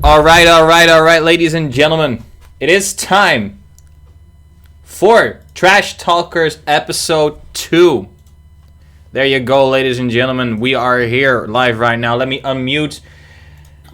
All right, ladies and gentlemen. It is time for Trash TalkerZ episode 2. There you go, ladies and gentlemen. We are here live right now. Let me unmute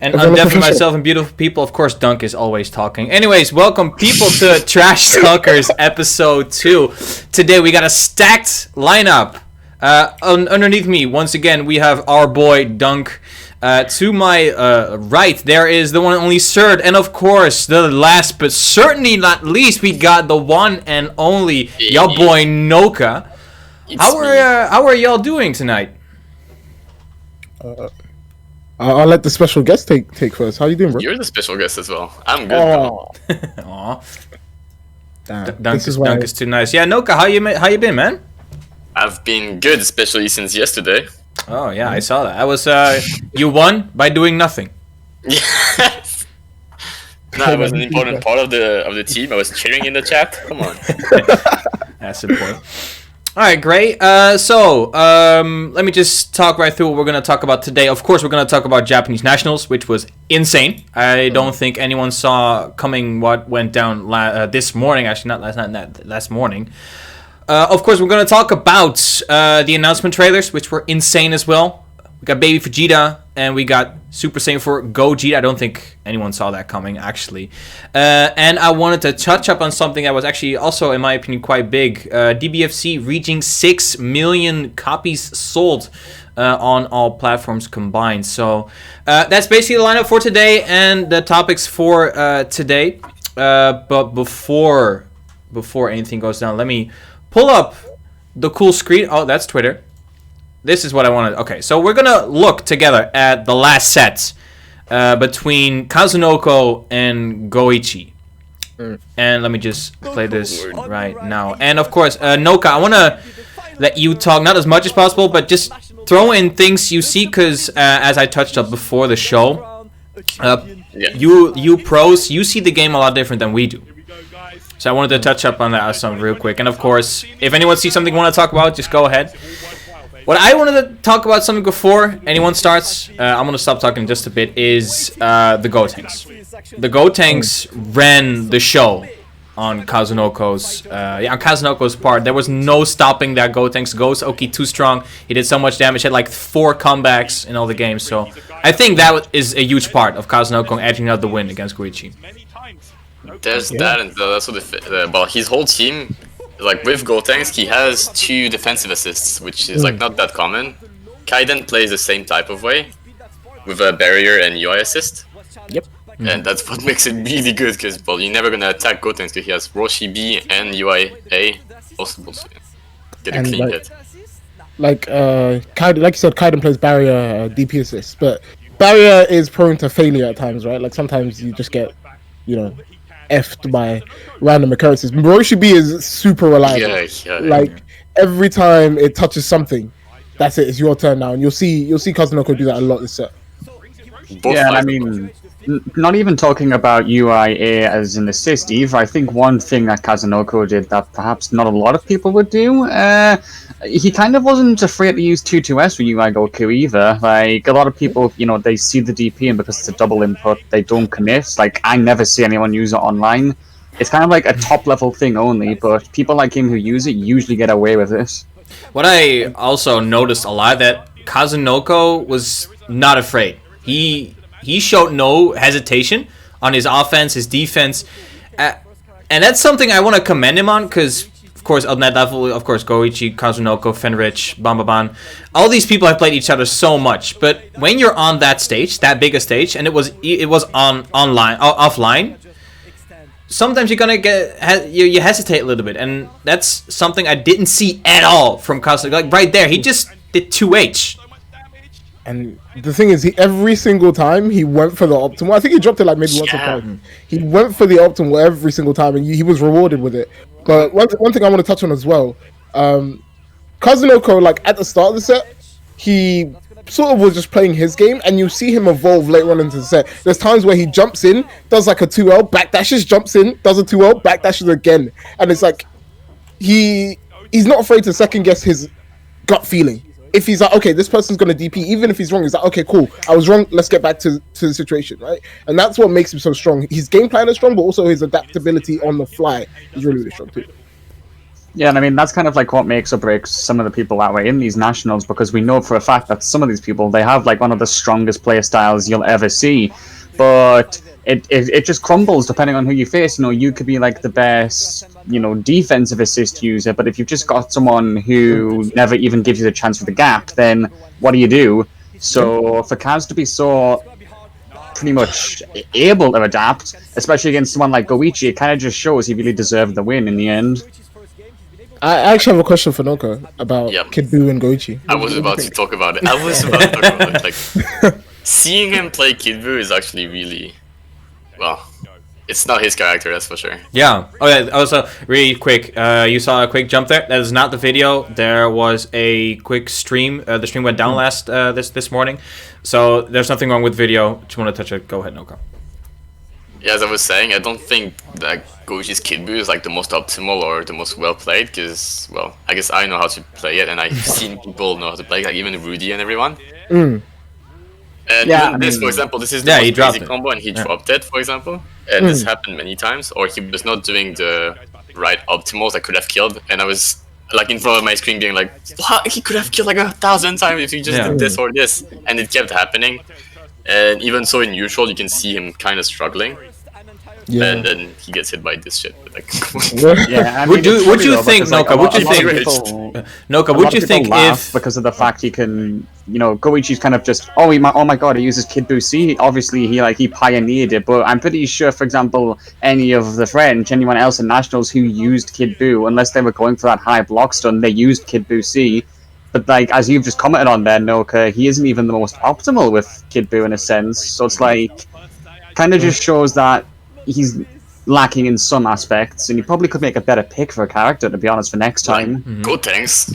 and undeafen myself and beautiful people. Of course, Dunk is always talking. Anyways, welcome people to Trash TalkerZ episode 2. Today we got a stacked lineup. Underneath me, once again, we have our boy Dunk. To my right, there is the one and only Serrt, and of course, the last but certainly not least, we got the one and only your boy Noka. How are y'all doing tonight? I'll let the special guest take first. How you doing, bro? You're the special guest as well. I'm good. Aw. Dunk is too nice. Yeah, Noka, how you been, man? I've been good, especially since yesterday. Oh yeah, I saw that. I was you won by doing nothing. Yes. No, I was an important part of the team. I was cheering in the chat. Come on. That's important. All right, great. So let me just talk right through what we're gonna talk about today. Of course, we're gonna talk about Japanese nationals, which was insane. I don't think anyone saw coming what went down this morning. Actually, not last night. Last morning. Of course, we're going to talk about the announcement trailers, which were insane as well. We got Baby Vegeta, and we got Super Saiyan 4 Gogeta. I don't think anyone saw that coming, actually. And I wanted to touch up on something that was actually also, in my opinion, quite big. DBFC reaching 6 million copies sold on all platforms combined. So that's basically the lineup for today and the topics for today. But before anything goes down, let me pull up the cool screen. Oh, that's Twitter. This is what I wanted. Okay, so we're gonna look together at the last set between Kazunoko and Goichi. And let me just play this right now. And of course, Noka, I wanna let you talk, not as much as possible, but just throw in things you see, because as I touched up before the show, you pros, you see the game a lot different than we do. So I wanted to touch up on that some real quick. And of course, if anyone sees something you want to talk about, just go ahead. What I wanted to talk about something before anyone starts, I'm going to stop talking just a bit, is the Gotenks. The Gotenks ran the show on Kazunoko's part. There was no stopping that Gotenks. Oki too strong. He did so much damage. He had like 4 comebacks in all the games. So I think that is a huge part of Kazunoko edging out the win against Goichi. There's that, and also well, his whole team, like with Gotenks, he has 2 defensive assists, which is like not that common. Kaiden plays the same type of way, with a barrier and UI assist. Yep. And that's what makes it really good, because well, you're never gonna attack Gotenks because he has Roshi B and UI A possible, so get a clean hit. Like Kaiden, like you said, Kaiden plays barrier DP assist, but barrier is prone to failure at times, right? Like sometimes you just get, effed by random occurrences. Roshi B is super reliable. Like every time it touches something, that's it. It's your turn now, and you'll see Kazunoko do that a lot this set. I mean, not even talking about UIA as an assist either. I think one thing that Kazunoko did that perhaps not a lot of people would do, he kind of wasn't afraid to use 2-2S with UI Goku either. Like, a lot of people, they see the DP, and because it's a double input, they don't commit. Like, I never see anyone use it online. It's kind of like a top-level thing only, but people like him who use it usually get away with it. What I also noticed a lot, that Kazunoko was not afraid. He showed no hesitation on his offense, his defense, and that's something I want to commend him on, because of course on that level, of course Goichi, Kazunoko, Fenrich, Bambaban, all these people have played each other so much, but when you're on that stage, that big a stage, and it was offline, sometimes you're gonna you hesitate a little bit, and that's something I didn't see at all from Kazunoko. Like right there, he just did 2H. And the thing is, every single time he went for the optimal. I think he dropped it like maybe once or twice. He went for the optimal every single time, and he was rewarded with it. But one thing I want to touch on as well, Kazunoko, like at the start of the set, he sort of was just playing his game, and you see him evolve later on into the set. There's times where he jumps in, does like a 2L, backdashes, jumps in, does a 2L, backdashes again, and it's like he's not afraid to second guess his gut feeling. if he's like, okay, this person's gonna DP, even if he's wrong, he's like, okay, cool, I was wrong, let's get back to the situation, right? And that's what makes him so strong. His game plan is strong, but also his adaptability on the fly is really, really strong too. Yeah, and I mean, that's kind of like what makes or breaks some of the people that way in these nationals, because we know for a fact that some of these people, they have like one of the strongest play styles you'll ever see, but it just crumbles depending on who you face. You know, you could be like the best, you know, defensive assist user, but if you've just got someone who never even gives you the chance for the gap, then what do? So for Kaz to be so pretty much able to adapt, especially against someone like Goichi, it kind of just shows he really deserved the win in the end. I actually have a question for Noka about Kid Buu and Goichi. I was about to talk about it. Like, seeing him play Kid Buu is actually really, well, it's not his character, that's for sure. Yeah. Oh yeah. Also, really quick. You saw a quick jump there. That is not the video. There was a quick stream. The stream went down last this morning, so there's nothing wrong with video. Just want to touch it. Go ahead, Noka. Yeah, as I was saying, I don't think that Goichi's Kid Buu is like the most optimal or the most well played, because, well, I guess I know how to play it, and I've seen people know how to play, like even Rudy and everyone. And even this, for example, this is the most basic combo, and he dropped it, for example. And this happened many times, or he was not doing the right optimals that could have killed, and I was like in front of my screen being like, what? He could have killed like 1,000 times if he just did this or this, and it kept happening. And even so in neutral, you can see him kind of struggling. Yeah. And then he gets hit by this shit. Like, yeah, I mean, would you think, Noka? Would you think, Noka? Would you think if because of the fact he can, you know, Goichi's kind of just oh my god, he uses Kid Buu C. Obviously, he pioneered it, but I'm pretty sure, for example, any of the French, anyone else in nationals who used Kid Buu, unless they were going for that high block stun, they used Kid Buu C. But like as you've just commented on there, Noka, he isn't even the most optimal with Kid Buu in a sense. So it's like kind of just shows that he's lacking in some aspects, and you probably could make a better pick for a character, to be honest, for next time. Go thanks.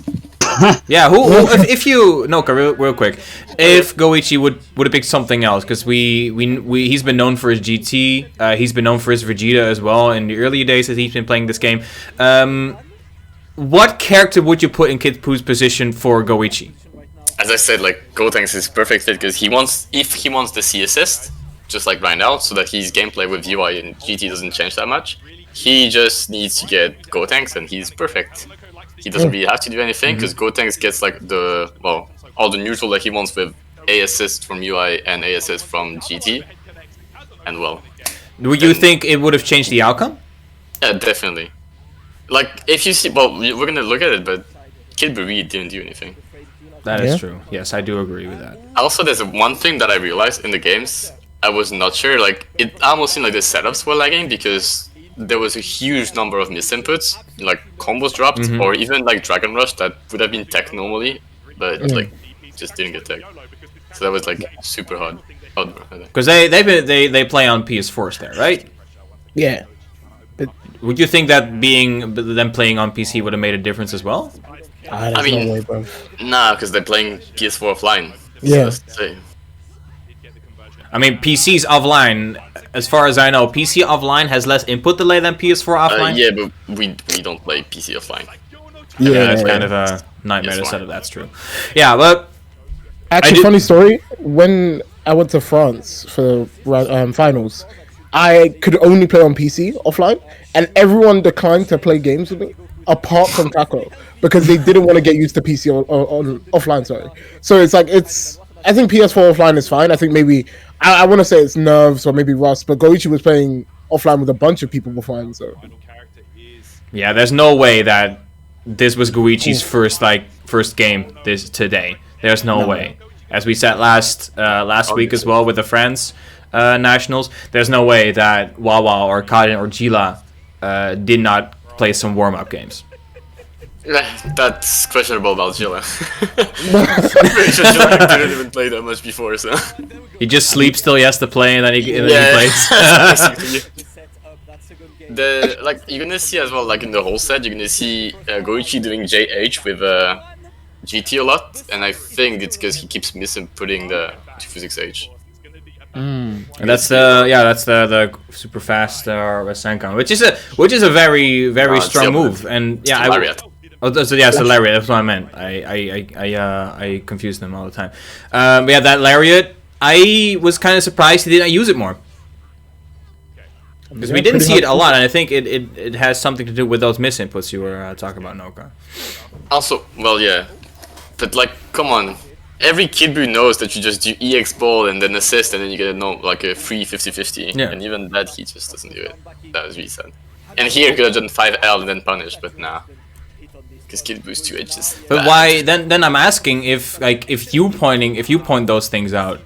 Yeah, if you Noka, real quick, if Goichi would have picked something else, because he's been known for his GT, he's been known for his Vegeta as well in the earlier days that he's been playing this game. What character would you put in Kid Buu's position for Goichi? As I said, like Gotenks is perfect fit because if he wants the C assist, just like right now, so that his gameplay with UI and GT doesn't change that much. He just needs to get Gotenks and he's perfect. He doesn't really have to do anything because Gotenks gets like all the neutral that he wants with A assist from UI and A assist from GT. And well, would you think it would have changed the outcome? Yeah, definitely. Like if you see, well, we're gonna look at it, but Kid Buu really didn't do anything. That is true. Yes, I do agree with that. Also, there's one thing that I realized in the games. I was not sure, like, it almost seemed like the setups were lagging because there was a huge number of misinputs, like combos dropped, or even like Dragon Rush that would have been tech normally, but like, just didn't get tech. So that was like super hard. Because they play on PS4s there, right? Yeah. But would you think that them playing on PC would have made a difference as well? I mean, no way, bro. Nah, because they're playing PS4 offline. Yeah. So I mean, PC's offline, as far as I know, PC offline has less input delay than PS4 offline. Yeah, but we don't play PC offline. Yeah, it's kind of a nightmare to set up. That's true. Yeah, but actually, funny story. When I went to France for the finals, I could only play on PC offline, and everyone declined to play games with me, apart from Taco, because they didn't want to get used to PC on offline. Sorry. So it's like I think PS4 offline is fine. I think maybe I want to say it's nerves or maybe rust, but Goichi was playing offline with a bunch of people before, so yeah, there's no way that this was Goichi's first game today. There's no way. As we said last week as well with the France nationals, there's no way that Wawa or Kaden or Gila did not play some warm-up games. That's questionable about Gila. I'm pretty sure Gila didn't even play that much before, so he just sleeps till he has to play, and then he plays. You're gonna see as well, like in the whole set, you're gonna see Goichi doing JH with GT a lot, and I think it's because he keeps misinputting the physics H. And that's the super fast Senkan, which is a very strong move, and yeah, Oh, so yeah, it's the lariat. That's what I meant. I confuse them all the time. But yeah, that lariat. I was kind of surprised he didn't use it more. Because we didn't see it a lot, and I think it has something to do with those misinputs you were talking about, Noka. Also, well, yeah. But, like, come on. Every Kid Buu knows that you just do EX ball and then assist, and then you get a free 50-50. Yeah. And even that, he just doesn't do it. That was really sad. And here, he could have done 5L and then punish, but nah. Because Kid Buu's 2 edges. But why? Then I'm asking if you point those things out,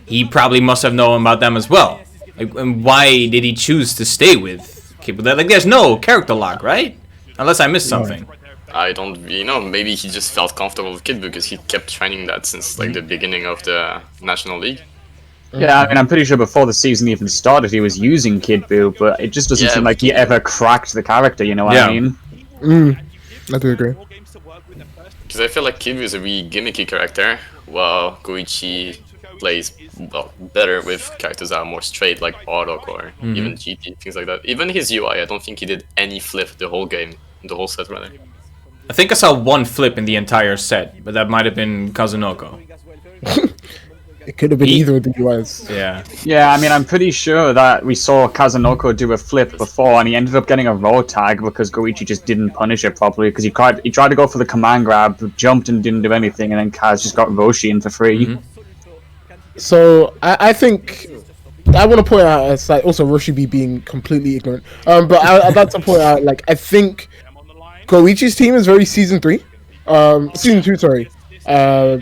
he probably must have known about them as well. Like, and why did he choose to stay with Kid Buu? Like, there's no character lock, right? Unless I missed something. I don't really know. Maybe he just felt comfortable with Kid Buu because he kept training that since like the beginning of the National League. Yeah, I mean, I'm pretty sure before the season even started, he was using Kid Buu, but it just doesn't seem like he ever cracked the character. You know what I mean? I do agree. Because I feel like Kid Buu is a really gimmicky character, while Goichi plays better with characters that are more straight, like Bardock or even GT, things like that. Even his UI, I don't think he did any flip the whole game, the whole set rather. I think I saw one flip in the entire set, but that might have been Kazunoko. It could have been either of the UIs. Yeah. Yeah, I mean, I'm pretty sure that we saw Kazunoko do a flip before, and he ended up getting a raw tag because Goichi just didn't punish it properly, because he tried to go for the command grab, jumped and didn't do anything, and then Kaz just got Roshi in for free. So I think I want to point out as like also Roshi B being completely ignorant. But I'd like to point out like I think Goichi's team is very season 2, sorry.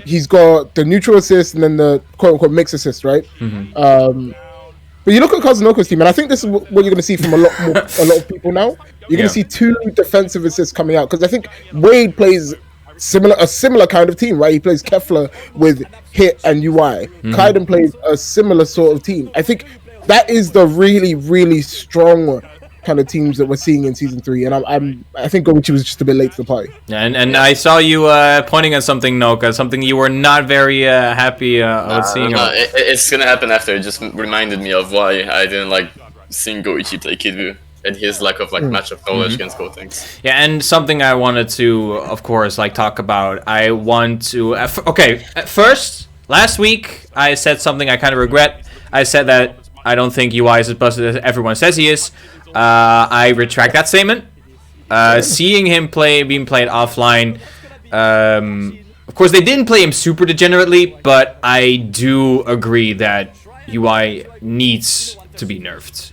He's got the neutral assist and then the quote unquote mix assist, right? But you look at Kazunoko's team, and I think this is what you're going to see from a lot of people now. You're going to see 2 defensive assists coming out because I think Wade plays a similar kind of team, right? He plays Kefla with hit and UI. Kaiden plays a similar sort of team. I think that is the really, really strong kind of teams that we're seeing in season 3, and I think Goichi was just a bit late to the party. Yeah, and I saw you pointing at something, Noka, something you were not very happy with seeing. It's gonna happen after. It just reminded me of why I didn't like seeing Goichi play Kid Buu and his lack of like matchup knowledge against Gotenks. Yeah, and something I wanted to, of course, like talk about. I want to. Okay, at first, last week I said something I kind of regret. I said that I don't think UI is as busted as everyone says he is. I retract that statement. Seeing him being played offline, of course they didn't play him super degenerately, but I do agree that UI needs to be nerfed.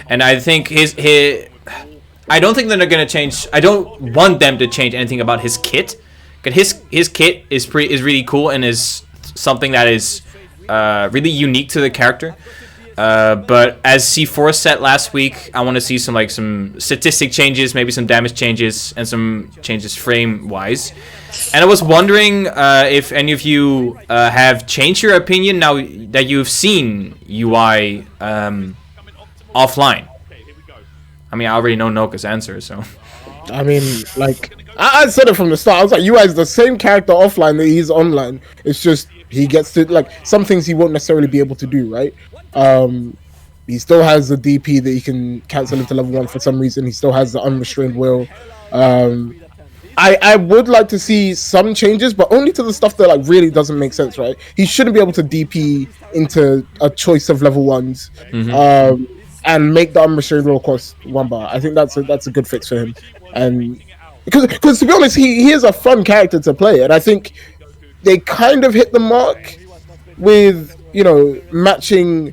And I think his I don't think that they're gonna change. I don't want them to change anything about his kit. Cause his kit is really cool and is something that is really unique to the character. But as C4 said last week, I want to see some statistic changes, maybe some damage changes, and some changes frame-wise. And I was wondering if any of you have changed your opinion now that you've seen UI offline. I mean, I already know Noka's answer, so... I mean, like, I said it from the start. I was like, UI is the same character offline that he's online. It's just, he gets to, like, some things he won't necessarily be able to do, right? He still has the DP that he can cancel into level 1 for some reason. He still has the unrestrained will. I would like to see some changes, but only to the stuff that like really doesn't make sense, right? He shouldn't be able to DP into a choice of level 1s and make the unrestrained will cost 1 bar. I think that's a good fix for him. And because to be honest, he is a fun character to play, and I think they kind of hit the mark with, you know, matching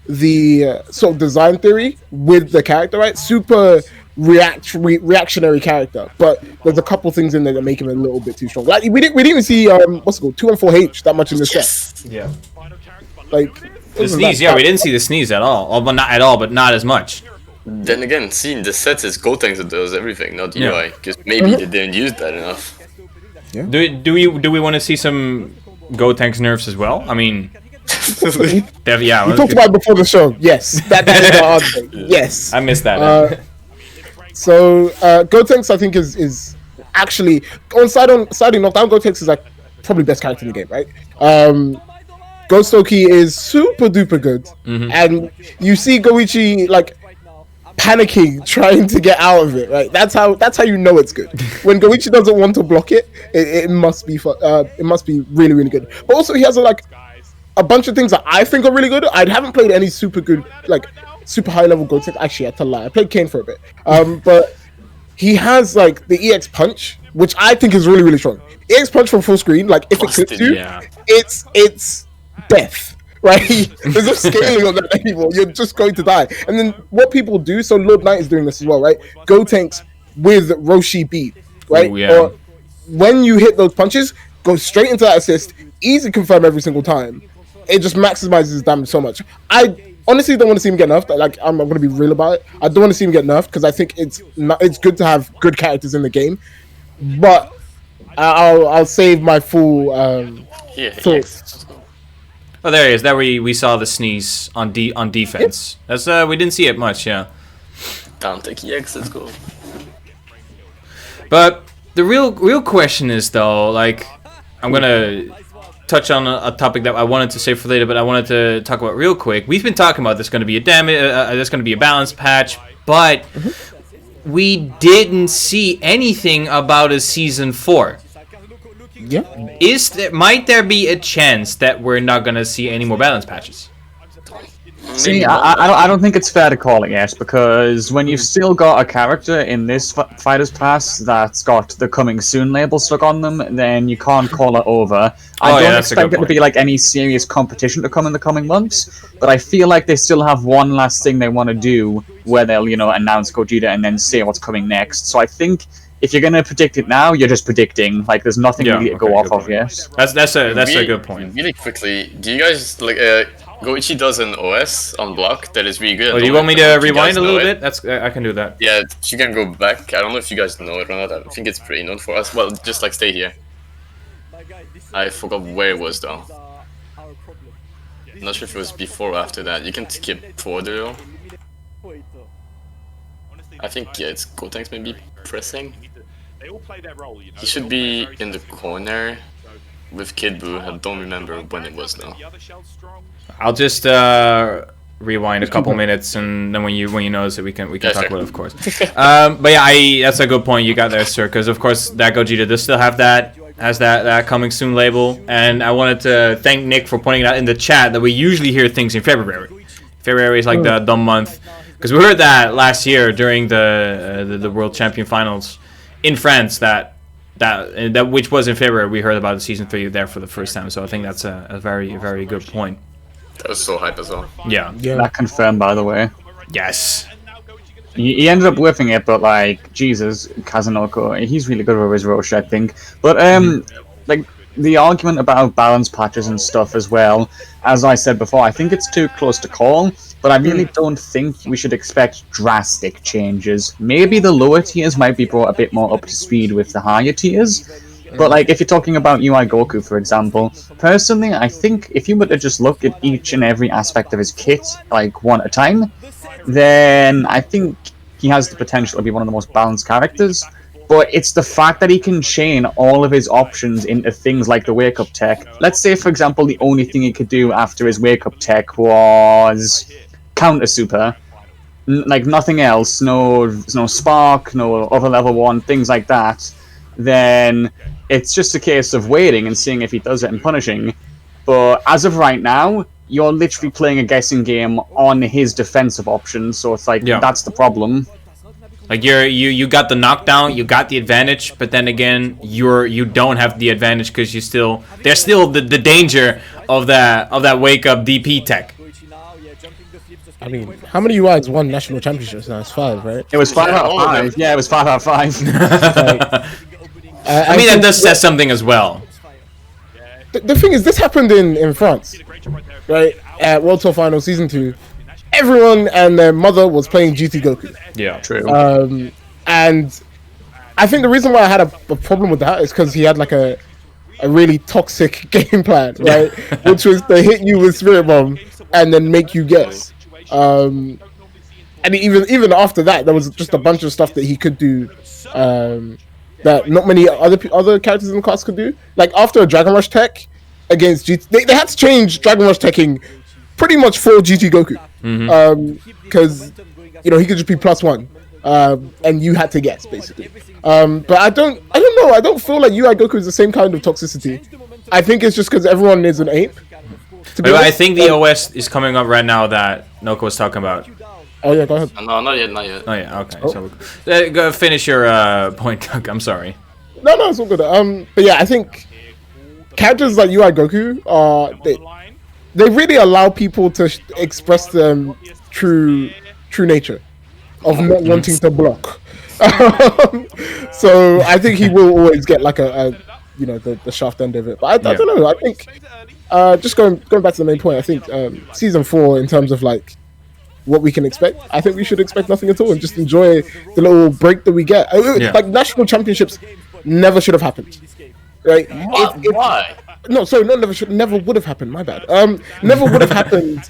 the sort of design theory with the character, right? Super reactionary character, but there's a couple things in there that make him a little bit too strong. Like we didn't even see what's it called, 214H that much in this set. Yeah. Like the sneeze, we didn't see the sneeze at all. Well, not at all, but not as much. Then again, seeing the sets is Gotenks that does everything, not UI, because maybe they didn't use that enough. Yeah. Do we want to see some Gotenks nerfs as well? I mean, yeah. We talked about it before the show. Yes, that is the answer. Yes, I missed that. So Gotenks, I think, is actually on siding knockdown. Gotenks is like probably best character in the game, right? Ghost Oki is super duper good, and you see Goichi like panicking, trying to get out of it. Right, that's how you know it's good. When Goichi doesn't want to block it, it must be really, really good. But also he has a bunch of things that I think are really good. I haven't played any super good, like super high level Gotenks. Actually, I have to lie. I played Kane for a bit. But he has like the EX punch, which I think is really, really strong. EX punch from full screen, like if it hits you, it's death. Right? There's no scaling on that anymore. You're just going to die. And then what people do, so Lord Knight is doing this as well, right? Gotenks with Roshi beat, right? Ooh, yeah. Or when you hit those punches, go straight into that assist, easy confirm every single time. It just maximizes his damage so much. I honestly don't want to see him get nerfed. Like, I'm going to be real about it. I don't want to see him get nerfed because I think it's good to have good characters in the game. But I'll save my full thoughts. Oh, there he is. There we saw the sneeze on defense. Yep. That's we didn't see it much, yeah. Down take EX, let's go. But the real question is though, like, I'm gonna touch on a topic that I wanted to save for later, but I wanted to talk about real quick. We've been talking about there's going to be there's going to be a balance patch, but we didn't see anything about a season 4. Yeah. Might there be a chance that we're not going to see any more balance patches? See, I don't think it's fair to call it yet, because when you've still got a character in this Fighters Pass that's got the coming soon label stuck on them, then you can't call it over. I don't expect it to be like any serious competition to come in the coming months, but I feel like they still have one last thing they want to do where they'll, announce Gogeta and then say what's coming next. So I think if you're gonna predict it now, you're just predicting. Like, there's nothing really to go off of yet. That's a good point. Really quickly, do you guys like Goichi does an OS on block that is really good. Oh, do you want me to rewind a little bit? I can do that. Yeah, you can go back. I don't know if you guys know it or not. I think it's pretty known for us. Well, just like stay here. I forgot where it was though. I'm not sure if it was before or after that. You can skip forward though. I think it's Gotenks maybe pressing. He should be in the corner with Kid Buu. I don't remember when it was though. I'll just rewind a couple minutes, and then when you notice it, we can talk about it, of course. But yeah, that's a good point you got there, sir. Because of course that Gogeta does still have that coming soon label, and I wanted to thank Nick for pointing out in the chat that we usually hear things in February. February is like the dumb month, because we heard that last year during the World Champion Finals in France that which was in February. We heard about the season 3 there for the first time, so I think that's a very, very good point. That was so hype as well. Yeah. That confirmed, by the way. Yes. He ended up whiffing it, but like, Jesus, Kazunoko, he's really good with his Roshi, I think. But like, the argument about balance patches and stuff as well, as I said before, I think it's too close to call, but I really don't think we should expect drastic changes. Maybe the lower tiers might be brought a bit more up to speed with the higher tiers, but like, if you're talking about UI Goku, for example, personally, I think if you were to just look at each and every aspect of his kit, like, one at a time, then I think he has the potential to be one of the most balanced characters. But it's the fact that he can chain all of his options into things like the wake-up tech. Let's say, for example, the only thing he could do after his wake-up tech was counter super. Like, nothing else. No spark, no other level 1, things like that. Then it's just a case of waiting and seeing if he does it and punishing. But as of right now, you're literally playing a guessing game on his defensive options, so it's like, that's the problem. Like, you got the knockdown, you got the advantage, but then again, you don't have the advantage because there's still the danger of that wake up DP tech. I mean, how many UIs won national championships now? It's 5, right? It was 5 out of 5. Yeah, it was 5 out of 5. I mean, that does say something as well. The thing is, this happened in France, right? At World Tour Final Season 2. Everyone and their mother was playing GT Goku. Yeah, true. And I think the reason why I had a problem with that is because he had like a really toxic game plan, right? Which was to hit you with Spirit Bomb and then make you guess. And even after that, there was just a bunch of stuff that he could do that not many other characters in the class could do. Like, after a Dragon Rush tech against GT, they had to change Dragon Rush teching pretty much for GT Goku, because you know he could just be +1, and you had to guess basically. But I don't know. I don't feel like UI Goku is the same kind of toxicity. I think it's just because everyone is an ape. I think the OS is coming up right now that Noka was talking about. Oh yeah, go ahead. No, not yet. Oh yeah, okay. So go finish your point, Doug. I'm sorry. No, it's all good. But yeah, I think characters like UI Goku are they really allow people to express their true nature of not wanting to block. So I think he will always get like a you know the shaft end of it. But I don't know. I think just going back to the main point. I think season 4 in terms of like what we can expect, I think we should expect nothing at all and just enjoy the little break that we get. Like national championships never should have happened, right? Why? No, sorry, never would have happened. My bad. Never would have happened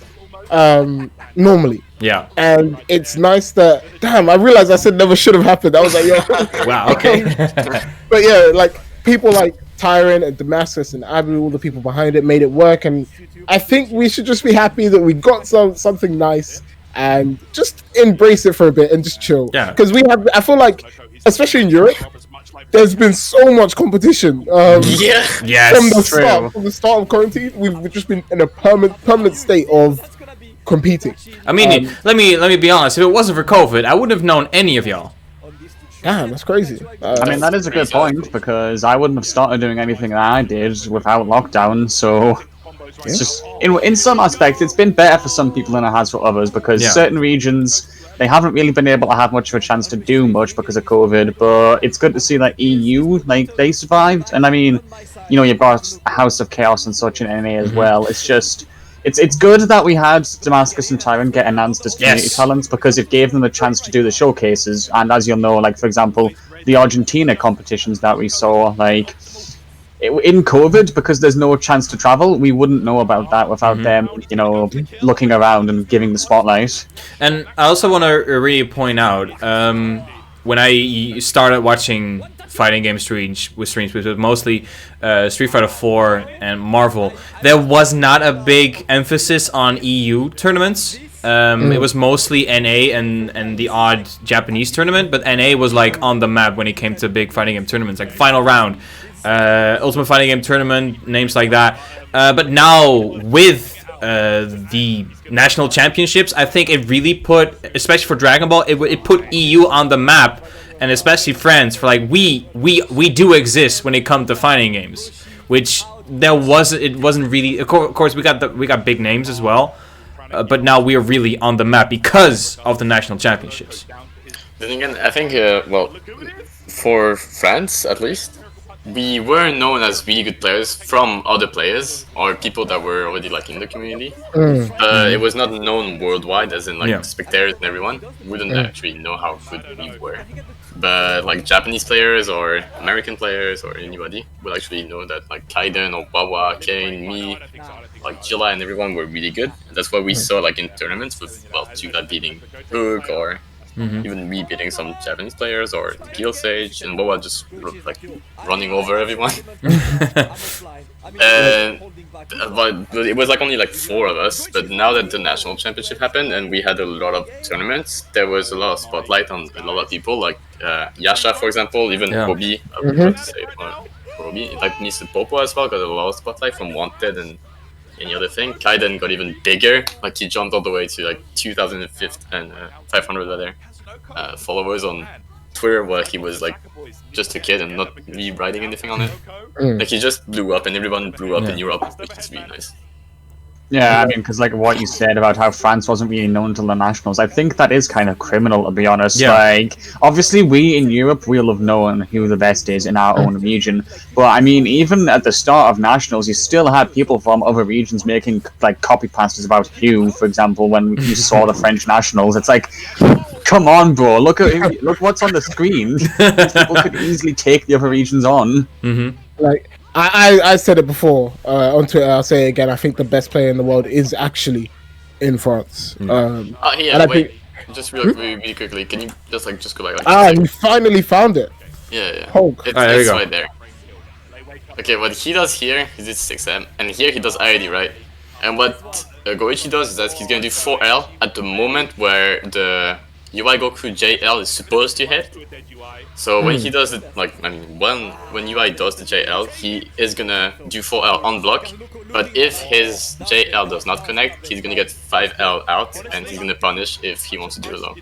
normally. Yeah. And it's nice that. Damn, I realized I said never should have happened. I was like, yo. Wow. Okay. But yeah, like people like Tyrant and Damascus and Abu, all the people behind it made it work, and I think we should just be happy that we got something nice and just embrace it for a bit and just chill. Yeah. Because I feel like, especially in Europe, there's been so much competition. Yes. From the start of quarantine, we've just been in a permanent state of competing. I mean, let me be honest. If it wasn't for COVID, I wouldn't have known any of y'all. Damn, that's crazy. I mean, that is a good point, because I wouldn't have started doing anything that I did without lockdown, so it's just, in some aspects, it's been better for some people than it has for others, because certain regions, they haven't really been able to have much of a chance to do much because of COVID, but it's good to see that EU, like, they survived, and I mean, you know, you've got House of Chaos and such in NA as well. It's just, it's good that we had Damascus and Tyrant get announced as community talents, because it gave them a chance to do the showcases, and as you'll know, like, for example, the Argentina competitions that we saw, like, in COVID, because there's no chance to travel, we wouldn't know about that without them, you know, looking around and giving the spotlight. And I also want to really point out, when I started watching fighting game streams, which was mostly Street Fighter 4 and Marvel, there was not a big emphasis on EU tournaments. It was mostly NA and the odd Japanese tournament, but NA was like on the map when it came to big fighting game tournaments, like Final Round, Ultimate Fighting Game Tournament, names like that. But now with the national championships, I think it really put, especially for Dragon Ball, it put EU on the map, and especially France, for like we do exist when it comes to fighting games, which it wasn't really. Of course, we got big names as well, but now we are really on the map because of the national championships. Then again, I think for France at least, we were known as really good players from other players or people that were already like in the community. It was not known worldwide, as in like spectators and everyone wouldn't actually know how good we were. But like Japanese players or American players or anybody would actually know that like Kaiden or Wawa, Kane, me, like Jilla and everyone were really good. And that's what we saw like in tournaments with Tula beating Hook or even me beating some Japanese players or Gil Sage and Wawa just like running over everyone. But it was like only like 4 of us. But now that the national championship happened and we had a lot of tournaments, there was a lot of spotlight on a lot of people, like Yasha, for example, even Robbie. I would love to say Robbie, like Mr. Popo as well, got a lot of spotlight from Wanted and any other thing. Kaiden got even bigger, like he jumped all the way to like 2,500 followers on Twitter, where he was like just a kid and not really writing anything on it. Like he just blew up and everyone blew up in Europe, which is really nice. Yeah, I mean, because like what you said about how France wasn't really known until the nationals, I think that is kind of criminal, to be honest. Like, obviously we in Europe will have known who the best is in our own region, but I mean, even at the start of nationals, you still had people from other regions making like copy pastas about Hugh, for example, when you saw the French nationals. It's like, come on, bro, look what's on the screen. These people could easily take the other regions on. Like, I said it before on Twitter, I'll say it again, I think the best player in the world is actually in France. Just really quickly, can you just go like we finally found it. Yeah. Hulk. It's right there. Okay, what he does here, he did 6M, and here he does IID, right? And what Goichi does is that he's gonna do 4L at the moment where the UI Goku JL is supposed to hit. So when he does it, when UI does the JL, he is gonna do 4L on block. But if his JL does not connect, he's gonna get 5L out, and he's gonna punish if he wants to do a low,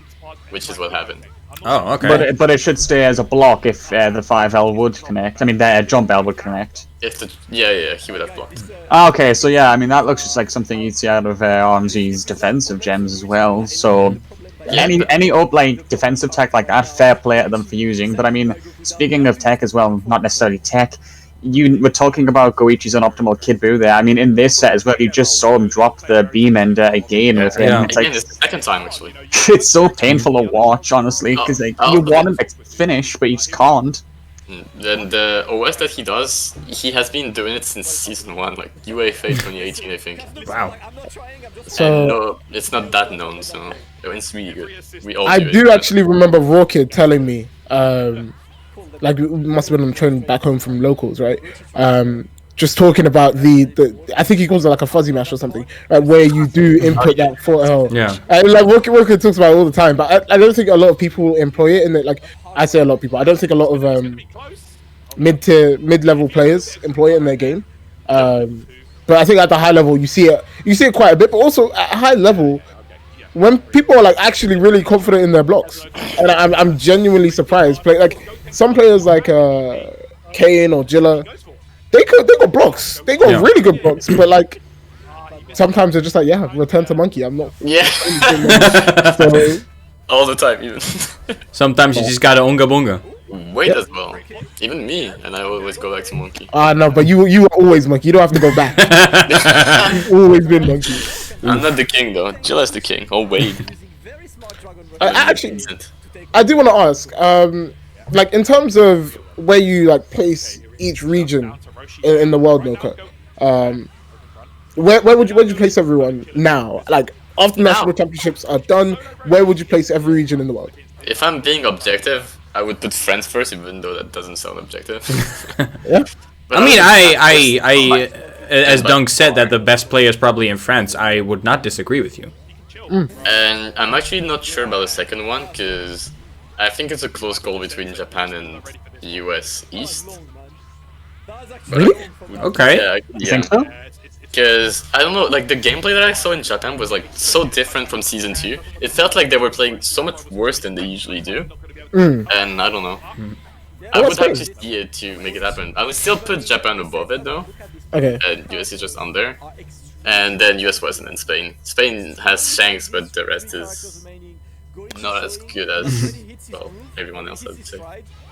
which is what happened. Oh, okay. But it should stay as a block if the 5L would connect. I mean, the jump L would connect. If he would have blocked. Okay, so yeah, I mean, that looks just like something you'd see out of RMG's defensive gems as well. So any defensive tech like that, fair play to them for using. But I mean, speaking of tech as well, not necessarily tech, you were talking about Goichi's unoptimal Kid Buu there. I mean, in this set as well, you just saw him drop the beam ender again with him. Yeah. It's Again, it's the second time actually. it's so painful to watch, honestly, because you want him to finish, but you just can't. Then the OS that he does, he has been doing it since season 1, like UAFA 2018, I think. Wow. So And no, it's not that known, so it's really good. We all I do it, do but- actually remember Raw Kid telling me, like it must have been on train back home from locals, right? Just talking about the I think he calls it like a fuzzy mash or something, right? Where you do input that 4L. Yeah. And like Raw Kid talks about it all the time, but I don't think a lot of people employ it in it. Like I say, a lot of people. I don't think a lot of mid-level players employ it in their game. But I think at the high level you see it quite a bit. But also at a high level, when people are like actually really confident in their blocks, and I'm genuinely surprised. Like some players like Kane or Jilla, they got blocks. They got really good blocks. But like sometimes they're just like, yeah, return to monkey. I'm not. Yeah. So, All the time, even. Sometimes you just gotta unga bunga. Wait as well. Even me, and I always go back to monkey. no, but you are always monkey. You don't have to go back. You've always been monkey. I'm not the king though. Jilla's the king. Oh wait. Actually, I do want to ask, like in terms of where you like place each region in the world, Noka, where would you place everyone now? Like after national championships are done, where would you place every region in the world? If I'm being objective, I would put France first, even though that doesn't sound objective. Yeah. But I mean, I as Dunk said, that the best player is probably in France. I would not disagree with you. And I'm actually not sure about the second one, because I think it's a close call between Japan and US East. Really? Okay. Yeah, You think so? Because, I don't know, like, the gameplay that I saw in Japan was, like, so different from Season 2. It felt like they were playing so much worse than they usually do. And I don't know. I would have to see it to make it happen. I would still put Japan above it, though. Okay. And US is just under. And then US West and then Spain. Spain has Shanks, but the rest is not as good as, well, everyone else, I would say.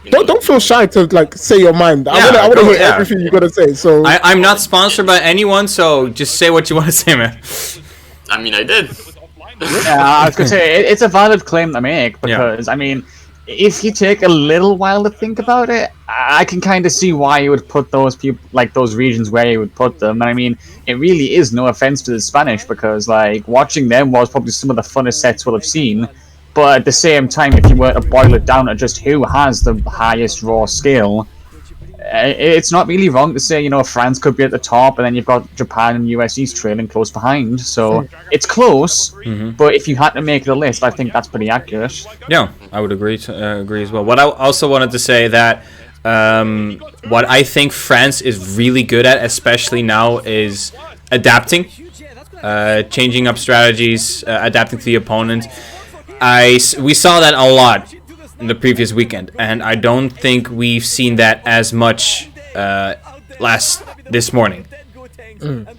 Don't feel shy to like say your mind. I Yeah, want to hear yeah. everything you gotta say. So I'm not sponsored by anyone, so just say what you want to say, man. I mean, I did. Yeah, I was gonna say it's a valid claim to make because I mean, if you take a little while to think about it, I can kind of see why you would put those people, like those regions, where you would put them. And I mean, it really is no offense to the Spanish because like watching them was probably some of the funnest sets we'll have seen. But at the same time, if you were to boil it down to just who has the highest raw skill, it's not really wrong to say, you know, France could be at the top, and then you've got Japan and US East trailing close behind. So it's close, but if you had to make the list, I think that's pretty accurate. Yeah, I would agree as well. What I also wanted to say that what I think France is really good at, especially now, is adapting, changing up strategies, adapting to the opponent. We saw that a lot in the previous weekend, and I don't think we've seen that as much this morning,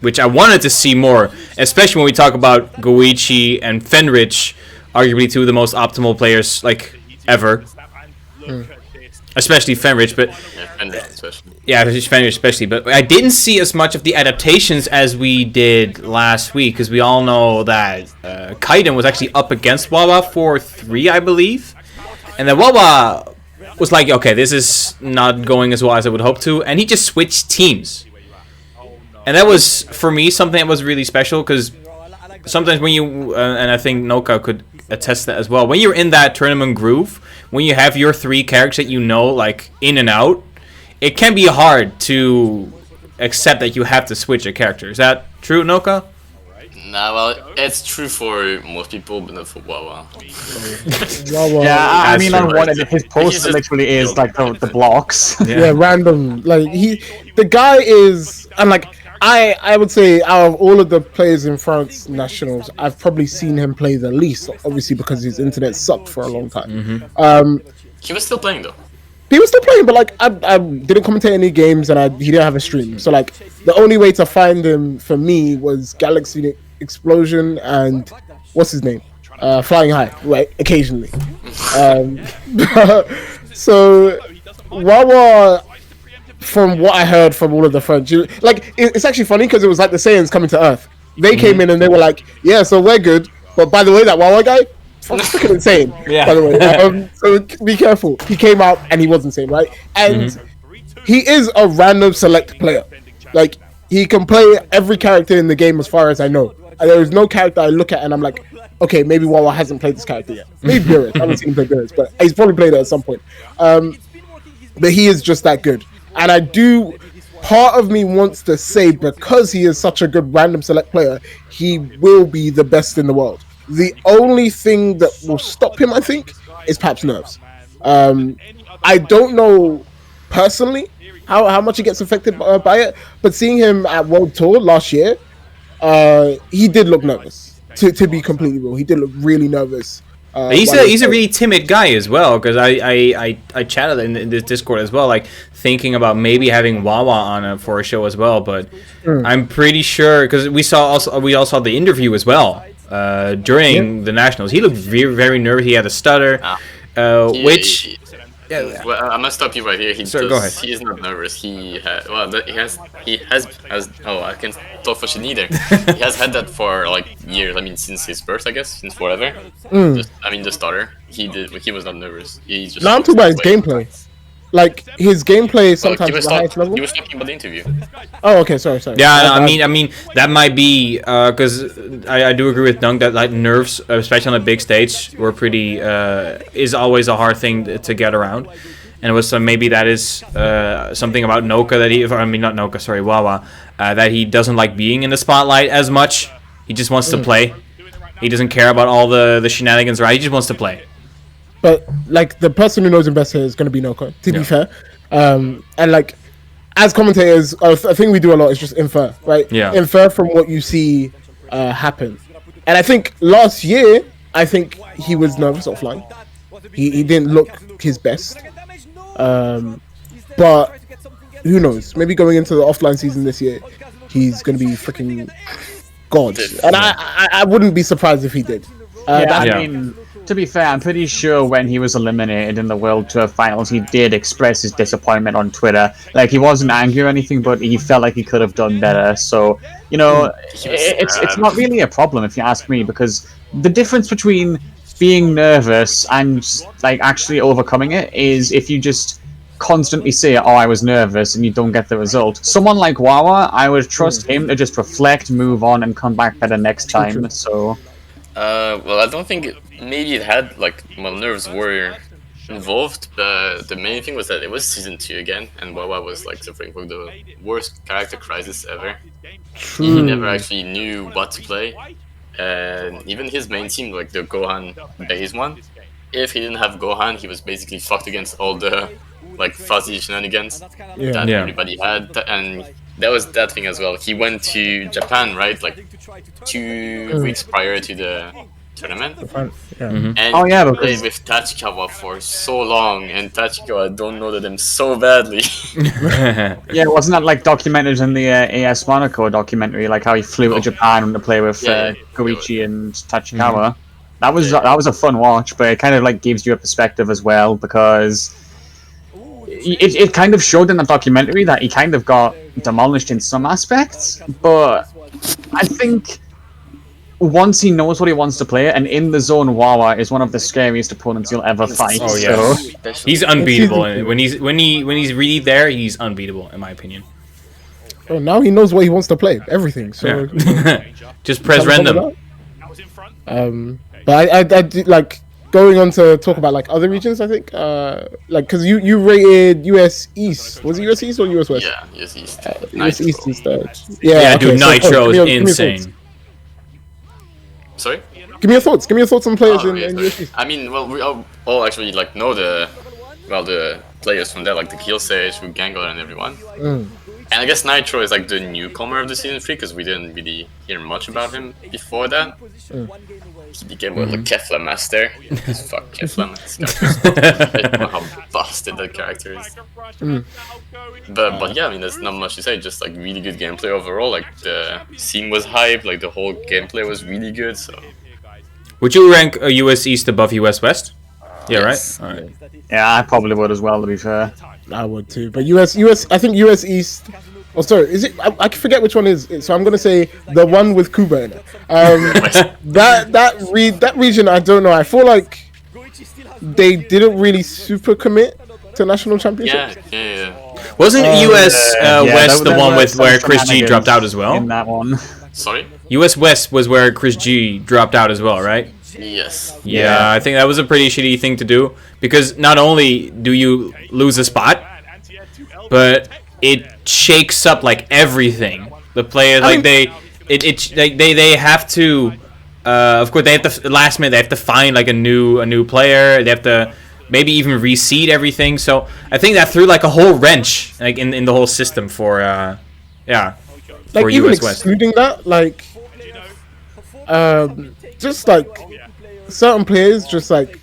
which I wanted to see more, especially when we talk about Goichi and Fenrich, arguably two of the most optimal players like ever, especially Fenrich, but Fenrich especially. But I didn't see as much of the adaptations as we did last week, because we all know that Kaiden was actually up against Wawa 4-3, I believe. And then Wawa was like, okay, this is not going as well as I would hope to. And he just switched teams. And that was, for me, something that was really special. Because sometimes when you, and I think Noka could attest that as well, when you're in that tournament groove, when you have your three characters that you know, like, in and out, it can be hard to accept that you have to switch a character. Is that true, Noka? Nah, well, it's true for most people, but not for Wawa. Yeah, I mean, on one end, his post just- literally is like the blocks. Yeah, random. Like the guy is, and like I would say out of all of the players in France nationals, I've probably seen him play the least. Obviously, because his internet sucked for a long time. He was still playing though. He was still playing, but like I didn't commentate any games, and he didn't have a stream. So like the only way to find him for me was Galaxy Explosion and what's his name, Flying High, right? Occasionally. So Wawa, from what I heard from all of the French, like it's actually funny because it was like the Saiyans coming to Earth. They came in and they were like, "Yeah, so we're good." But by the way, that Wawa guy, fucking insane. Yeah. By the way, so be careful. He came out and he was insane, right? And he is a random select player. Like he can play every character in the game, as far as I know. And there is no character I look at and I'm like, okay, maybe Wawa hasn't played this character yet. Maybe Beerus. I haven't seen him play Beerus, but he's probably played it at some point. But he is just that good. And I do. Part of me wants to say, because he is such a good random select player, he will be the best in the world. The only thing that will stop him, I think, is perhaps nerves. I don't know personally how much he gets affected by it, but seeing him at World Tour last year, he did look nervous. To be completely real, he did look really nervous. He's a really timid guy as well, because I chatted in this Discord as well, like thinking about maybe having Wawa on for a show as well, but I'm pretty sure, because we all saw the interview as well during the nationals. He looked very, very nervous. He had a stutter, which. Yeah. Well, I must stop you right here. Go ahead. He is not nervous. He has. Oh, I can't talk for shit neither. He has had that for like years. I mean, since his birth, I guess, since forever. The starter. He was not nervous. He just. Now I'm talking about his gameplay. Like his gameplay sometimes at the highest level. He was talking about the interview. Oh, okay, sorry. Yeah, I mean that might be because I do agree with Dunk that like nerves, especially on a big stage, were pretty is always a hard thing to get around, and it was maybe that is something about Noka that Wawa, that he doesn't like being in the spotlight as much. He just wants to play. He doesn't care about all the shenanigans, right? He just wants to play. But like the person who knows him best here is going to be Noka, to be fair. And like as commentators, a thing we do a lot is just infer, right? Yeah. Infer from what you see happen. And I think last year, he was nervous offline. He didn't look his best. But who knows? Maybe going into the offline season this year, he's going to be freaking God. And I wouldn't be surprised if he did. I mean, to be fair, I'm pretty sure when he was eliminated in the World Tour Finals, he did express his disappointment on Twitter. Like, he wasn't angry or anything, but he felt like he could have done better. So, you know, it's not really a problem if you ask me, because the difference between being nervous and, like, actually overcoming it is if you just constantly say, oh, I was nervous, and you don't get the result. Someone like Wawa, I would trust him to just reflect, move on, and come back better next time, so... Well, I don't think maybe it had nerves were involved, but the main thing was that it was season 2 again, and Wawa was like suffering from the worst character crisis ever. He never actually knew what to play, and even his main team, like the Gohan base one, if he didn't have Gohan, he was basically fucked against all the fuzzy shenanigans that everybody had, and that was that thing as well. He went to Japan, right? 2 weeks prior to the tournament. And he played with Tachikawa for so long, and Tachikawa don't know them so badly. Yeah, wasn't that documented in the AS Monaco documentary, how he flew to Japan to play with Goichi and Tachikawa? That was a fun watch, but it kind of gives you a perspective as well, because it kind of showed in the documentary that he kind of got demolished in some aspects, but I think once he knows what he wants to play, and in the zone, Wawa is one of the scariest opponents you'll ever fight. Oh yeah, so. He's unbeatable. When he's really there, he's unbeatable in my opinion. Well, now he knows what he wants to play. Everything. So just press random. But I did going on to talk about other regions. I think because you rated US East. Was it US East or US West? Yeah, US East. US East is third. Yeah, dude, Nitro is insane. Sorry? Give me your thoughts. Give me your thoughts on players in USC. I mean, well, we all actually like know the players from there, like the Kill Sage, Gengar, and everyone. And I guess Nitro is like the newcomer of the season 3 because we didn't really hear much about him before that. He became the Kefla Master. Fuck Kefla Master. I don't know how busted that character is. But yeah, I mean, there's not much to say. Just like really good gameplay overall. Like the scene was hype. Like the whole gameplay was really good. So. Would you rank US East above US West? Yeah, Yes. right. All right. Yeah, I probably would as well, to be fair. I would too. But US, I think US East. Oh, sorry. Is it? I forget which one is. So I'm gonna say the one with Kuba in it. That region, I don't know. I feel like they didn't really super commit to national championship. Yeah. Wasn't US West the one with where Chris G shenanigans dropped out as well? In that one. Sorry? US West was where Chris G dropped out as well, right? Yes. Yeah, I think that was a pretty shitty thing to do because not only do you lose a spot, but it shakes up like everything. The players they have to. Of course, they have to last minute. They have to find like a new player. They have to maybe even reseed everything. So I think that threw like a whole wrench like in the whole system for Like for even US West. excluding that, like just like certain players just like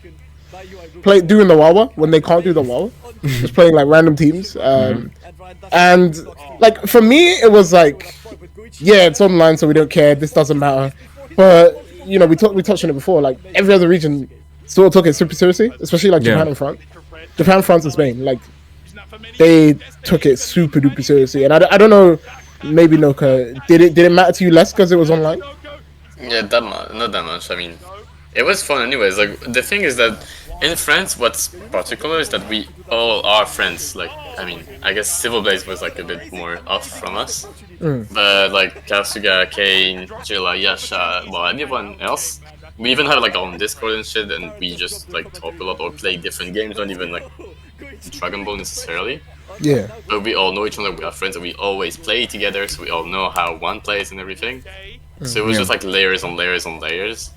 doing the Wawa when they can't do the Wawa, just playing like random teams. And like for me, it was like, yeah, it's online, so we don't care. This doesn't matter. But you know, we touched on it before. Like every other region still took it super seriously, especially like Japan and France. Japan, France, and Spain. Like they took it super duper seriously. And I don't know, maybe Noka, did it matter to you less because it was online? Yeah, not that much. I mean, it was fun anyways. Like the thing is that in France, what's particular is that we all are friends. Like, I mean, I guess Civil Blaze was like a bit more off from us, but like Kasuga, Kane, Jilla, Yasha, well, anyone else, we even have like our own Discord and shit, and we just like talk a lot or play different games, not even like Dragon Ball necessarily. Yeah. But we all know each other. We are friends, and we always play together, so we all know how one plays and everything. So it was just like layers on layers on layers,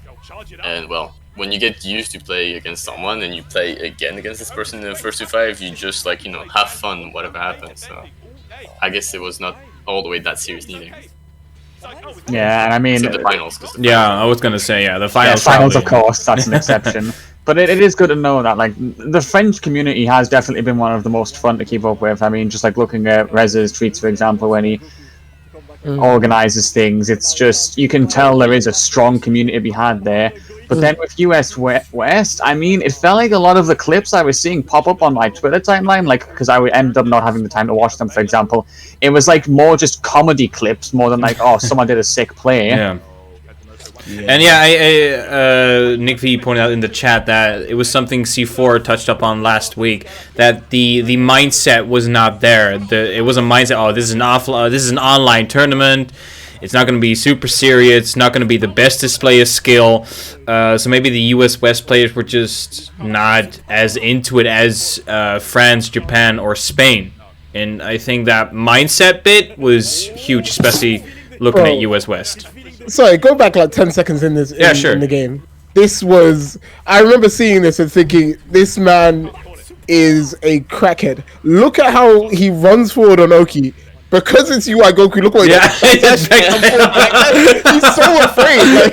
and well. When you get used to play against someone and you play again against this person in the first 2-5, you just like, you know, have fun whatever happens. So I guess it was not all the way that serious neither. Yeah, and I mean, Except the finals. I was gonna say the finals. Finals, of course, that's an exception. But it is good to know that like the French community has definitely been one of the most fun to keep up with. I mean, just like looking at Rez's tweets, for example, when he organizes things, it's just you can tell there is a strong community to be had there. But then with US West, I mean, it felt like a lot of the clips I was seeing pop up on my Twitter timeline, like, because I would end up not having the time to watch them, for example. It was like more just comedy clips more than like, oh, someone did a sick play. Yeah. And Nick V pointed out in the chat that it was something C4 touched up on last week, that the mindset was not there. It was a mindset, oh, this is an online tournament. It's not going to be super serious. It's not going to be the best display of skill. So maybe the US West players were just not as into it as France, Japan, or Spain. And I think that mindset bit was huge, especially looking at US West. Sorry, go back like 10 seconds in this in the game. This was... I remember seeing this and thinking, this man is a crackhead. Look at how he runs forward on Oki. Because it's UI Goku, look what he does. He's so afraid. Like,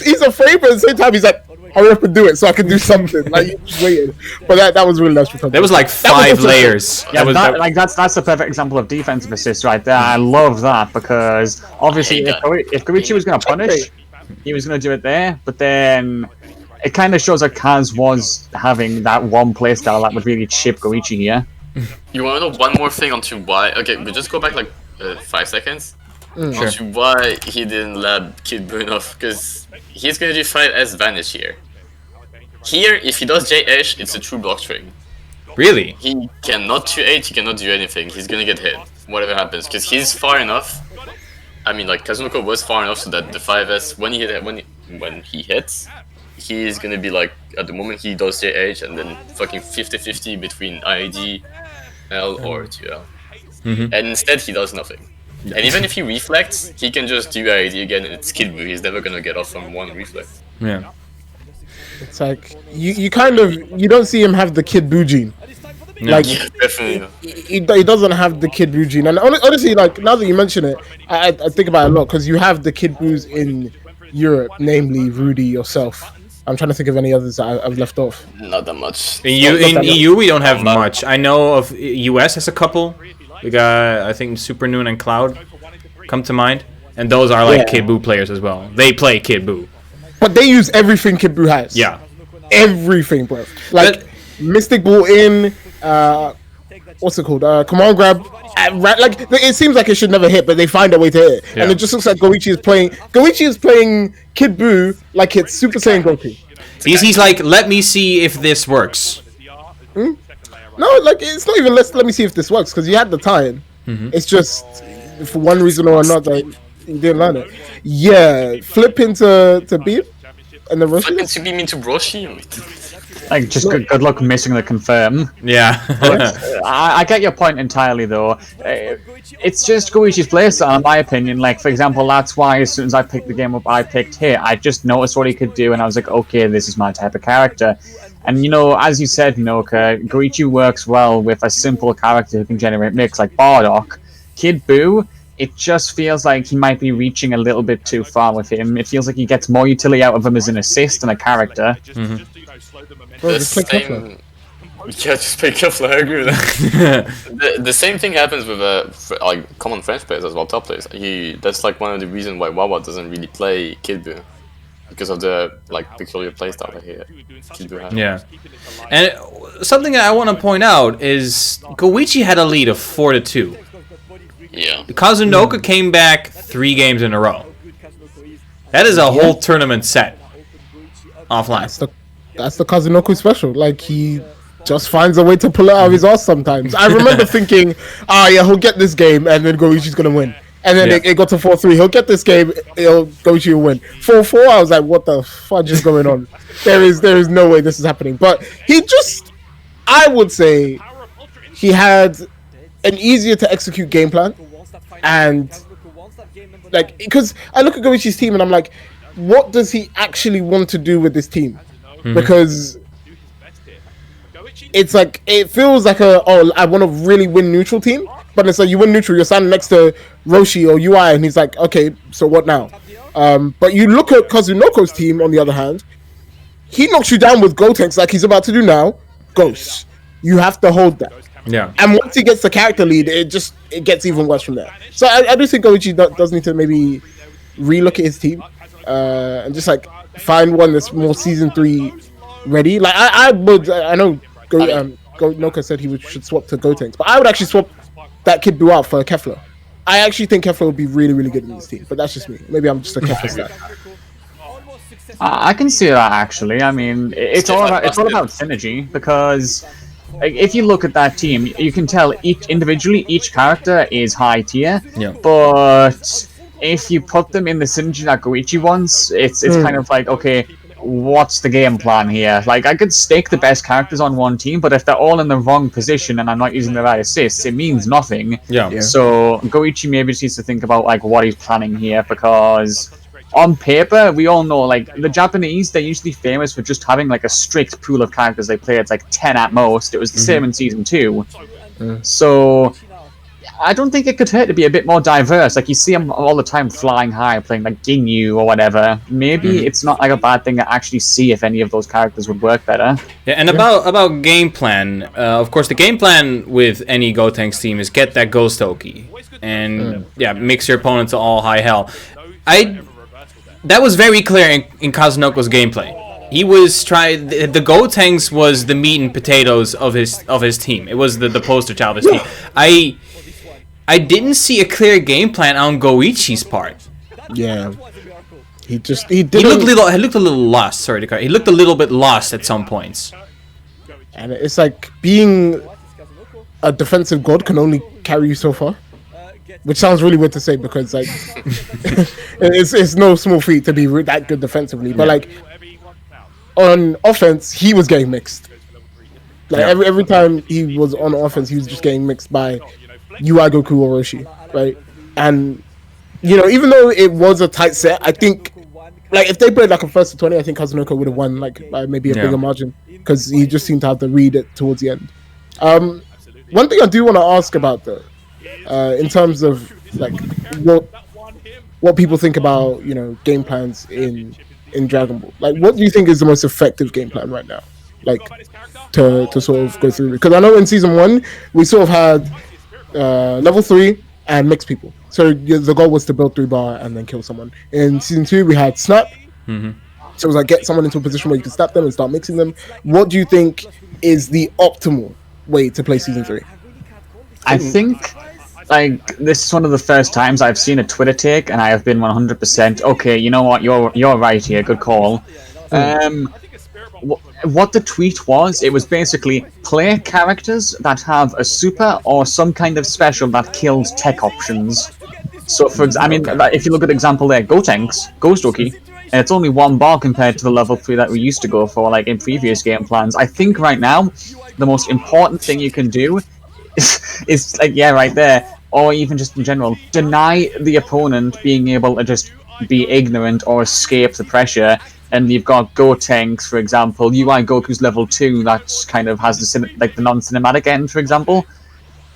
he's afraid, but at the same time, he's like, hurry up and do it so I can do something. Like, he's just waiting. But that was really nice. There was like 5 layers. Yeah, that's the perfect example of defensive assist right there. I love that because obviously if Goichi was going to punish, he was going to do it there. But then it kind of shows that Kaz was having that one playstyle that would really chip Goichi here. You want to know one more thing onto why? Okay, we just go back like 5 seconds. Onto why he didn't let Kid Boone off, because he's gonna do 5S Vanish here. Here, if he does JH, it's a true block string. Really? He cannot 2H, he cannot do anything. He's gonna get hit, whatever happens, because he's far enough. I mean, like Kazunoko was far enough so that the 5S, when he hits, he's gonna be like, at the moment he does JH, and then fucking 50-50 between IID, L or 2L. And instead he does nothing. And even if he reflects, he can just do ID again and it's Kid Buu. He's never gonna get off from one reflect. Yeah. It's like you don't see him have the Kid Buu gene. No. Like Yeah, definitely. he doesn't have the Kid Buu gene. And honestly, like now that you mention it, I think about it a lot because you have the Kid Buus in Europe, namely Rudy, yourself. I'm trying to think of any others that I've left off. Not that much. In EU, we don't have much. I know of US has a couple. We got, I think, Super Noon and Cloud come to mind. And those are like Kid Buu players as well. They play Kid Buu. But they use everything Kid Buu has. Yeah. Everything, bro. Like, Mystic Ball in, what's it called? Command Grab. Like, it seems like it should never hit, but they find a way to hit. Yeah. And it just looks like Goichi is playing Kid Buu like it's Super Saiyan Goku. He's like, let me see if this works. No, like, it's not even let me see if this works, because you had the time. It's just, for one reason or another, you didn't learn it. Yeah, flip into beam, and the Flip Roshi. into beam into Broshi. Like, just good luck missing the confirm. Yeah. I get your point entirely, though. It's just Goichi's playstyle, in my opinion. Like, for example, that's why as soon as I picked the game up, I picked Hit. I just noticed what he could do, and I was like, okay, this is my type of character. And, you know, as you said, Noka, Goichi works well with a simple character who can generate mix, like Bardock. Kid Buu, it just feels like he might be reaching a little bit too far with him. It feels like he gets more utility out of him as an assist than a character. Bro, The just play same... Kefla. Yeah, just play Kefla, I agree with that. the same thing happens with like common French players as well, top players. That's like one of the reasons why Wawa doesn't really play Kid Buu. Because of the like peculiar playstyle that Kid Buu has. Yeah. And something I want to point out is Goichi had a lead of 4-2. Yeah. Kazunoka came back 3 games in a row. That is a whole tournament set. Offline. That's the Kazunoku special. Like, he just finds a way to pull it out of his ass sometimes. I remember thinking, yeah, he'll get this game, and then Goichi's gonna win. And then it got to 4-3. He'll get this game, Goichi will win. 4-4, I was like, what the fudge is going on? There is no way this is happening. But he just, I would say, he had an easier to execute game plan. And, like, because I look at Goichi's team and I'm like, what does he actually want to do with this team? Because it's like, it feels like I want to really win neutral team, but it's like you win neutral, you're standing next to Roshi or UI, and he's like, okay, so what now? But you look at Kazunoko's team, on the other hand, he knocks you down with Gotenks like he's about to do now. Ghosts. You have to hold that. Yeah. And once he gets the character lead, it gets even worse from there. So I do think Goichi does need to maybe relook at his team and just like find one that's more season 3 ready. Like I know Noka said should swap to Gotenks, but I would actually swap that Kid Buu out for Kefla. I actually think Kefla would be really, really good in this team, but that's just me. Maybe I'm just a Kefla stat. I can see that, actually. I mean, it's all about synergy, because like, if you look at that team, you can tell each character is high tier, but if you put them in the synergy that Goichi wants, it's kind of like, okay, what's the game plan here? Like, I could stake the best characters on one team, but if they're all in the wrong position and I'm not using the right assists, it means nothing. Yeah. So Goichi maybe just needs to think about like what he's planning here, because on paper, we all know, like, the Japanese, they're usually famous for just having like a strict pool of characters they play. It's like 10 at most. It was the same in Season 2. So I don't think it could hurt to be a bit more diverse. Like, you see them all the time flying high, playing like Ginyu or whatever. Maybe it's not like a bad thing to actually see if any of those characters would work better. Yeah, and about game plan, of course, the game plan with any Gotenks team is get that Ghost Oki and mix your opponent to all high hell. That was very clear in Kazunoko's gameplay. He was the Gotenks was the meat and potatoes of his team. It was the poster child of his team. I didn't see a clear game plan on Goichi's part. Yeah. He looked a little lost, sorry to cut. He looked a little bit lost at some points. And it's like being a defensive god can only carry you so far. Which sounds really weird to say because like it's no small feat to be that good defensively. But like on offense, he was getting mixed. Like every time he was on offense, he was just getting mixed by UI Goku or Roshi, right? And even though it was a tight set, I think like if they played like a first to 20, I think Kazunoko would have won like by maybe a bigger margin because he just seemed to have to read it towards the end. One thing I do want to ask about though, in terms of like what people think about game plans in Dragon Ball, like what do you think is the most effective game plan right now, like to sort of go through? Because I know in season 1 we sort of had level 3 and mixed people, so the goal was to build 3-bar and then kill someone. In season 2 we had snap, so it was like get someone into a position where you can snap them and start mixing them. What do you think is the optimal way to play season 3? I think like this is one of the first times I've seen a Twitter take and I have been 100% okay, you know what, you're right here, good call. What the tweet was, it was basically play characters that have a super or some kind of special that kills tech options. So for example, if you look at the example there, Gotenks, Ghost Rookie, and it's only 1 bar compared to the level 3 that we used to go for like in previous game plans. I think right now the most important thing you can do is like right there, or even just in general, deny the opponent being able to just be ignorant or escape the pressure. And you've got Gotenks, for example, UI Goku's level 2 that kind of has the non-cinematic end, for example.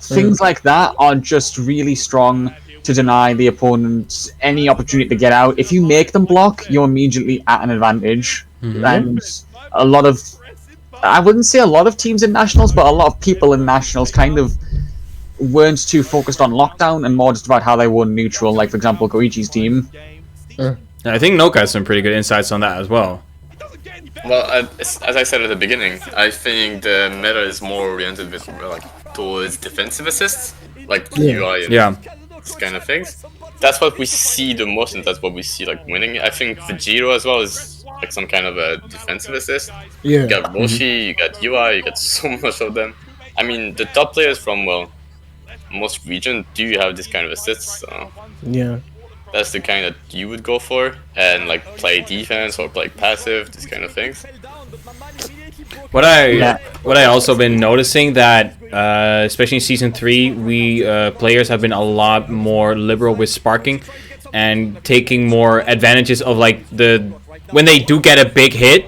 Things like that are just really strong to deny the opponent any opportunity to get out. If you make them block, you're immediately at an advantage. And a lot of, I wouldn't say a lot of teams in Nationals, but a lot of people in Nationals kind of weren't too focused on lockdown and more just about how they won neutral, like for example Koichi's team. I think Noka has some pretty good insights on that as well. Well, as I said at the beginning, I think the meta is more oriented with towards defensive assists, like UI and these kind of things. That's what we see the most, and that's what we see like winning. I think Vegito as well is like some kind of a defensive assist. You got Roshi, you got UI, you got so much of them. I mean, the top players from most region do have this kind of assists. So that's the kind that you would go for, and like play defense or play passive, these kind of things. What I also been noticing that especially in season 3, we players have been a lot more liberal with sparking and taking more advantages of like when they do get a big hit,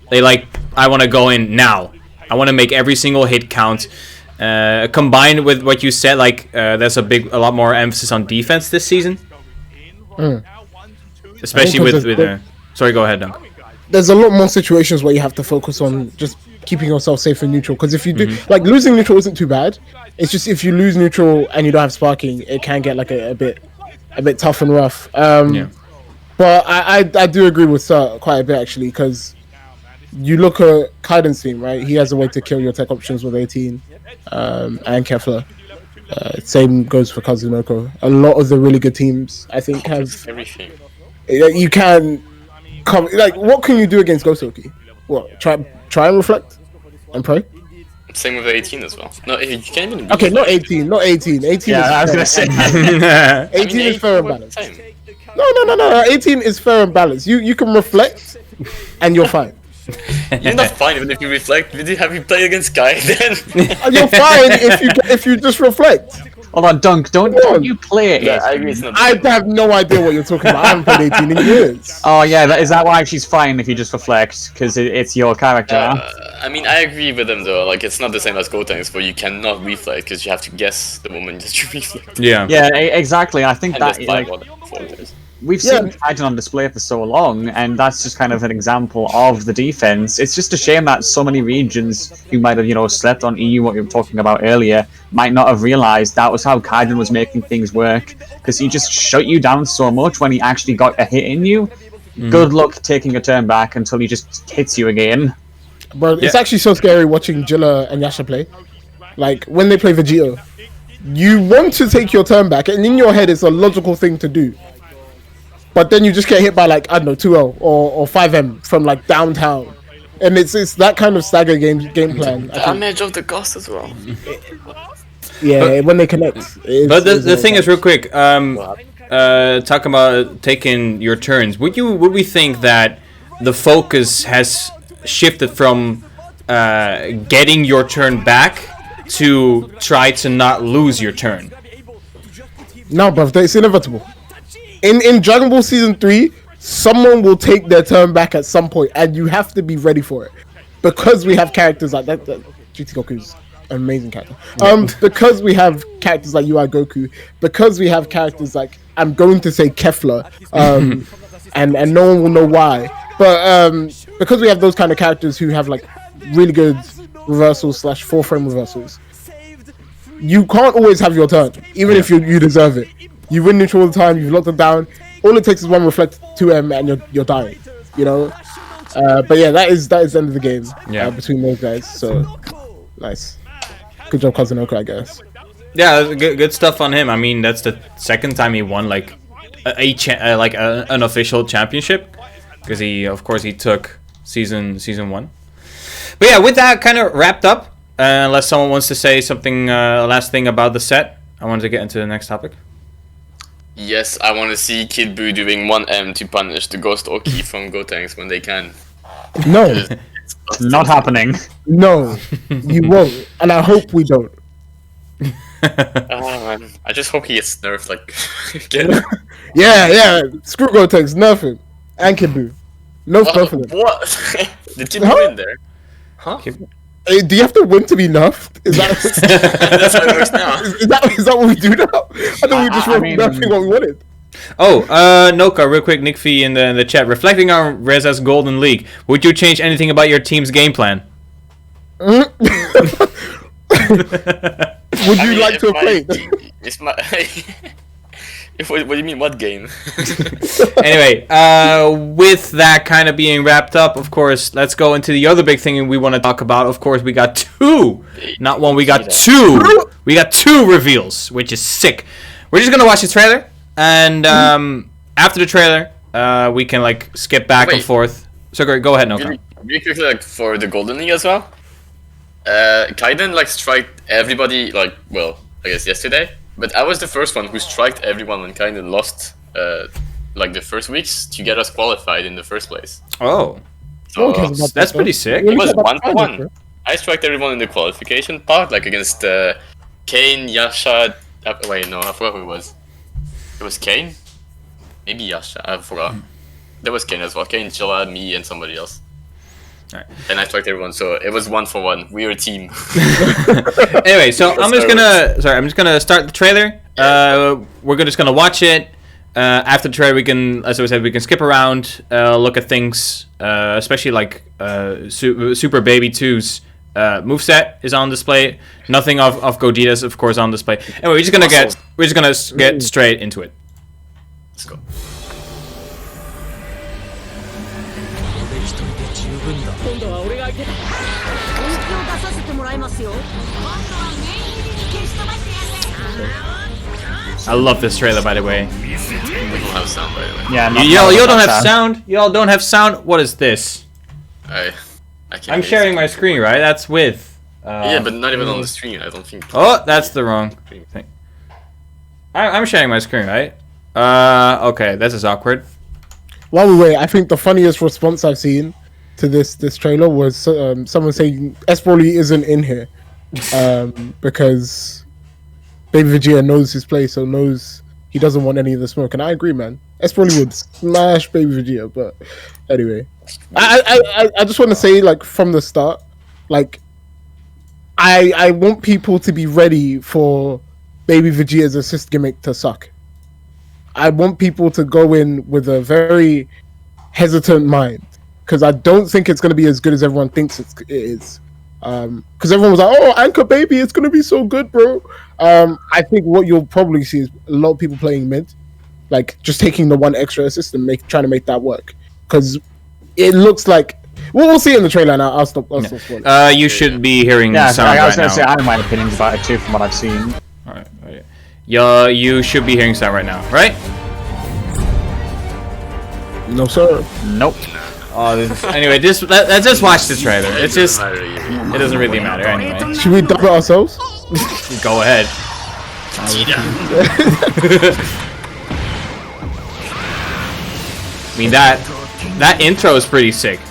they like, I want to go in now. I want to make every single hit count. Combined with what you said, like there's a lot more emphasis on defense this season. Especially with sorry, go ahead, Dunk. There's a lot more situations where you have to focus on just keeping yourself safe in neutral, because if you do like losing neutral isn't too bad. It's just if you lose neutral and you don't have sparking, it can get like a bit tough and rough. But I do agree with Serrt quite a bit actually, because you look at Kaiden's team, right? He has a way to kill your tech options with 18 and Kefla. Same goes for Kazunoko. A lot of the really good teams, I think, have everything. You can come like, what can you do against Gosoki? What? Try and reflect and pray. Same with 18 as well. No, you can't even. Okay, not 18. Not 18. 18. Yeah, I was gonna say. 18 is fair and balanced. No. 18 is fair and balanced. You can reflect, and you're fine. You're not fine even if you reflect. Have you played against Guy then? You're fine if you just reflect. Hold on, Dunk, don't you play it? Yeah, I agree, it's not I have no idea what you're talking about. I haven't played 18 in years. Oh yeah, is that why she's fine if you just reflect? Because it's your character, I mean, I agree with them though. Like, it's not the same as Gotenks, where you cannot reflect because you have to guess the moment that you reflect. Yeah, exactly. I think And that that's like, we've seen Titan on display for so long, and that's just kind of an example of the defense. It's just a shame that so many regions who might have, slept on EU, what you were talking about earlier, might not have realized that was how Kaiden was making things work, because he just shut you down so much when he actually got a hit in you. Good luck taking a turn back until he just hits you again. Bro, it's actually so scary watching Jilla and Yasha play. Like, when they play Vegito, you want to take your turn back, and in your head it's a logical thing to do. But then you just get hit by, like, I don't know, 2L or 5M from, like, downtown. And it's that kind of stagger game plan. Damage of the Ghost as well. When they connect. But the thing is, real quick, talking about taking your turns, would we think that the focus has shifted from getting your turn back to try to not lose your turn? No, bruv, it's inevitable. In Dragon Ball Season 3, someone will take their turn back at some point, and you have to be ready for it. Because we have characters like that GT Goku's an amazing character. Because we have characters like UI Goku, because we have characters like, I'm going to say Kefla, and no one will know why. But because we have those kind of characters who have like really good reversals / full frame reversals, you can't always have your turn, even if you deserve it. You win neutral all the time, you've locked them down. All it takes is one reflect 2M and you're dying, you know? But yeah, that is the end of the game between those guys. So nice. Good job, Kazunoko, I guess. Yeah, good stuff on him. I mean, that's the second time he won like an official championship, because he took season 1. But yeah, with that kind of wrapped up, unless someone wants to say something last thing about the set, I wanted to get into the next topic. Yes, I want to see Kid Buu doing 1M to punish the Ghost Oki from Gotenks when they can. No. Not happening. No, you won't. And I hope we don't. Man. I just hope he gets nerfed, like, again. Yeah. Screw Gotenks, nothing. And Kid Buu. No both of them. What? Did Kid Buu win there? Huh? Hey, do you have to win to be nerfed? Is that That's how it works now. Is that what we do now? I thought we just were nerfing what we wanted. Oh, Noka, real quick, Nick Fee in the chat. Reflecting on Reza's Golden League, would you change anything about your team's game plan? Would you like to have played? What do you mean, what game? Anyway, with that kind of being wrapped up, of course, let's go into the other big thing we want to talk about. Of course, we got two, not one, we got two. We got two reveals, which is sick. We're just going to watch the trailer, and after the trailer, we can like skip back and forth. So go ahead, Noka. Really quickly, like, for the Golden League as well, Kaiden like striked everybody, like, well, I guess yesterday. But I was the first one who striked everyone and kind of lost, like, the first weeks to get us qualified in the first place. Oh. So that's pretty sick. It was 1-1. I striked everyone in the qualification part, like against Kane, Yasha. Wait, no, I forgot who it was. It was Kane? Maybe Yasha, I forgot. There was Kane as well. Kane, Chilla, me, and somebody else. Right. And I striked everyone, so it was 1-for-1. We were a team. Anyway, so I'm just gonna start the trailer. We're just gonna watch it. After the trailer, we can, as I said, we can skip around, look at things, especially like Super Baby 2's moveset is on display. Nothing of Gogeta's, of course, on display. Anyway, we're just gonna get straight into it. Let's go. 今度は俺が開ける。本気を出させてもらいますよ。今度は念入りに消し飛ばしてやる。 I love this trailer, by the way. We don't have sound, by the way. Yeah, y'all don't have sound. Y'all don't have sound. What is this? I can't. I'm sharing my screen, right? That's with. Yeah, but not even on the stream. I don't think. Oh, that's the wrong thing. I'm sharing my screen, right? Okay, this is awkward. While we wait, I think the funniest response I've seen to this trailer was someone saying Broly isn't in here because Baby Vegeta knows his place, so knows he doesn't want any of the smoke. And I agree, man. Broly would smash Baby Vegeta, but anyway, I just want to say, like, from the start, like, I want people to be ready for Baby Vegeta's assist gimmick to suck. I want people to go in with a very hesitant mind, because I don't think it's going to be as good as everyone thinks it is. Because everyone was like, "Oh, Anchor Baby, it's going to be so good, bro." I think what you'll probably see is a lot of people playing mid, like just taking the one extra assist and trying to make that work. Because it looks like we'll see in the trailer. Now I'll stop. You should be hearing sound right now. I was going to say I have my opinions about it too, from what I've seen. All right. You should be hearing sound right now, right? No, sir. Nope. Oh, anyway, let's just watch the trailer. It doesn't really matter anyway. Should we dub it ourselves? Go ahead. I mean that intro is pretty sick.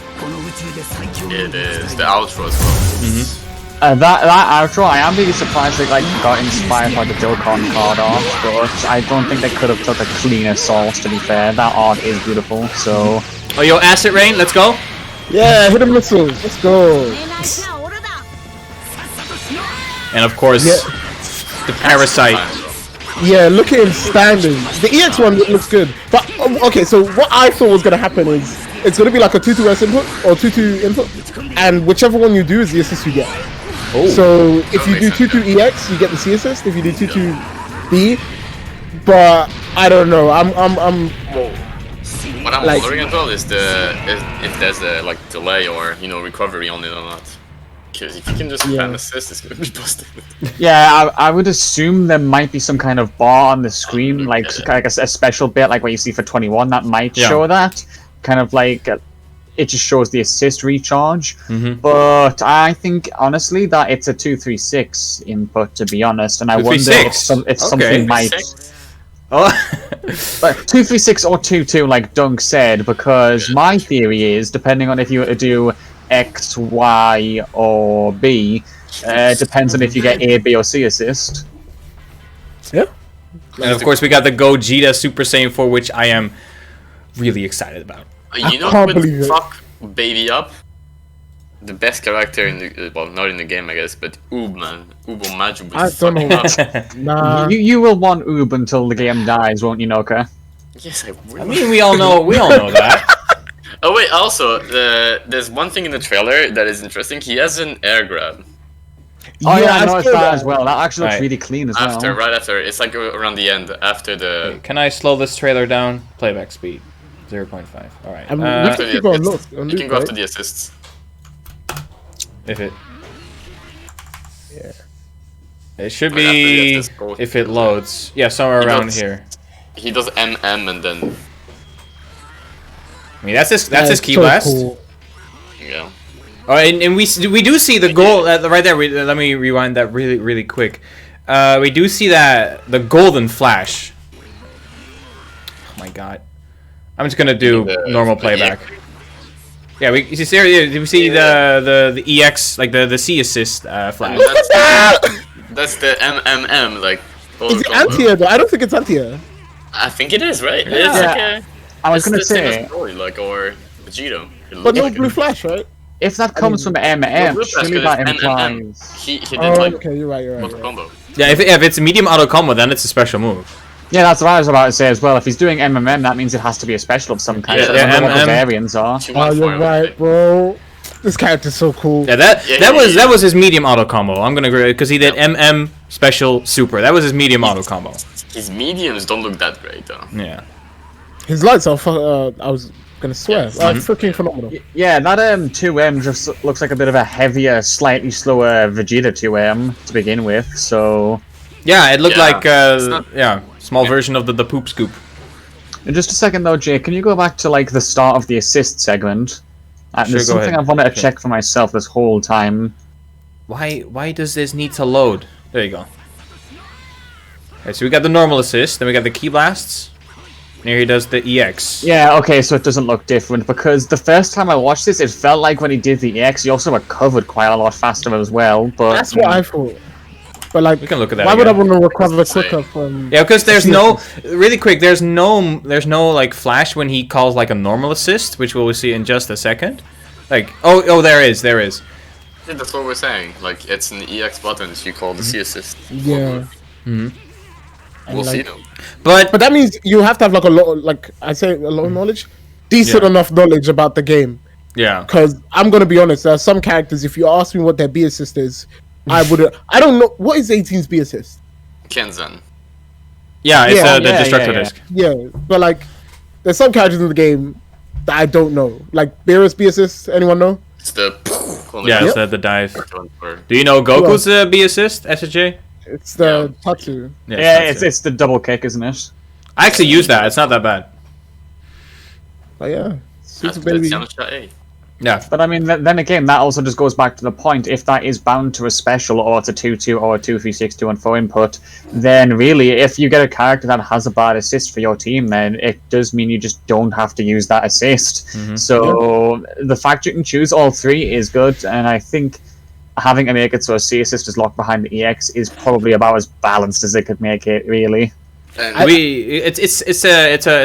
It is the outro as well. That outro, I am really surprised they got inspired by the Dokkan card art, but I don't think they could have took a cleaner source. To be fair, that art is beautiful. So, oh yo, Acid Rain, let's go. Yeah, hit him missiles. Let's go. And of course, the Parasite. Yeah, look at him standing. The EX one looks good, but okay. So what I thought was gonna happen is it's gonna be like a 2-2S input or 2-2 input, and whichever one you do is the assist you get. Oh. So if you do 2-2 EX, you get the C assist. If you do 2-2 B, but I don't know. What I'm like, wondering as well is if there's a delay or recovery on it or not. Because if you can just spam assist, it's gonna be busted. Yeah, I would assume there might be some kind of bar on the screen, like a special bit, like what you see for 21, that might show that. Kind of like it just shows the assist recharge. But I think honestly that it's a 236 input, to be honest, and I wonder if something might. Oh. But 236 or 2-2, like Dunk said, because my theory is, depending on if you were to do X, Y, or B, depends on if you get A, B, or C assist. Yeah. And of course, we got the Gogeta Super Saiyan 4, which I am really excited about. You know who would fuck Baby up? The best character in the not in the game, I guess, but Oob, man. Oob or Maju would fuck him up. Nah. You will want Oob until the game dies, won't you, Noka? Yes, I will. I mean, we all know that. Oh wait, also, there's one thing in the trailer that is interesting. He has an air grab. Oh yeah, I noticed that as well. That actually looks really clean as well. Right after, it's like around the end, after the... Wait, can I slow this trailer down? Playback speed, 0.5. Alright. You can go after the assists. If it... Yeah. It should be... if it loads. Yeah, somewhere around here. He does MM and then... I mean, that's his key blast. Cool. Yeah. Oh, and we do see the goal right there. Let me rewind that really quick. We do see that the golden flash. Oh my god! I'm just gonna do normal playback. Yeah, we see the EX, like the C assist flash. That's the MMM, like. Is it anti-air though? I don't think it's anti-air. I think it is, right? Yeah. It's like I was gonna say, or Vegito. But no blue flash, right? If that comes from MM, surely that implies... He did like... okay, you're right. Combo. Yeah, if it's a medium auto combo, then it's a special move. Yeah, that's what I was about to say as well. If he's doing MMM, that means it has to be a special of some kind. Yeah, I don't know what the variants are. Oh, you're right, bro. This character's so cool. Yeah, that was his medium auto combo. I'm gonna agree because he did MM special super. That was his medium auto combo. His mediums don't look that great though. Yeah. His lights are. I was gonna swear, freaking phenomenal. Yeah, that 2M just looks like a bit of a heavier, slightly slower Vegeta 2M to begin with. So. Yeah, it looked like small version of the poop scoop. In just a second though, Jay, can you go back to like the start of the assist segment? There's something I've wanted to check for myself this whole time. Why does this need to load? There you go. Okay, so we got the normal assist, then we got the key blasts. And here he does the EX. Yeah, okay, so it doesn't look different because the first time I watched this, it felt like when he did the EX, he also recovered quite a lot faster as well. But that's what I thought. But like, we can look at that. Why would I want to recover quicker from? Yeah, because there's no really quick. There's no like flash when he calls like a normal assist, which we'll see in just a second. Like there is. Yeah, that's what we're saying. Like it's in the EX buttons you call the C assist. Yeah. We'll see though. But that means you have to have like a lot, like I say, a lot of knowledge, decent enough knowledge about the game. Yeah. Because I'm gonna be honest, there are some characters. If you ask me what their B assist is, I wouldn't. I don't know what is 18's B assist. Kenzen. Yeah, it's the destructor disc. Yeah, but like, there's some characters in the game that I don't know. Like Beerus B assist. Anyone know? It's the. Yeah, it's the dive. Do you know Goku's B assist? SSJ? It's the Tatsu. Yeah, it's the double kick, isn't it? I actually use that. It's not that bad. But yeah, Super Baby. Yeah, but I mean, then again, that also just goes back to the point. If that is bound to a special, or it's a 2-2 or a 2-3-6 2-1-4 input, then really, if you get a character that has a bad assist for your team, then it does mean you just don't have to use that assist. So the fact you can choose all three is good, and I think having to make it so a C assist is locked behind the EX is probably about as balanced as they could make it, really. It's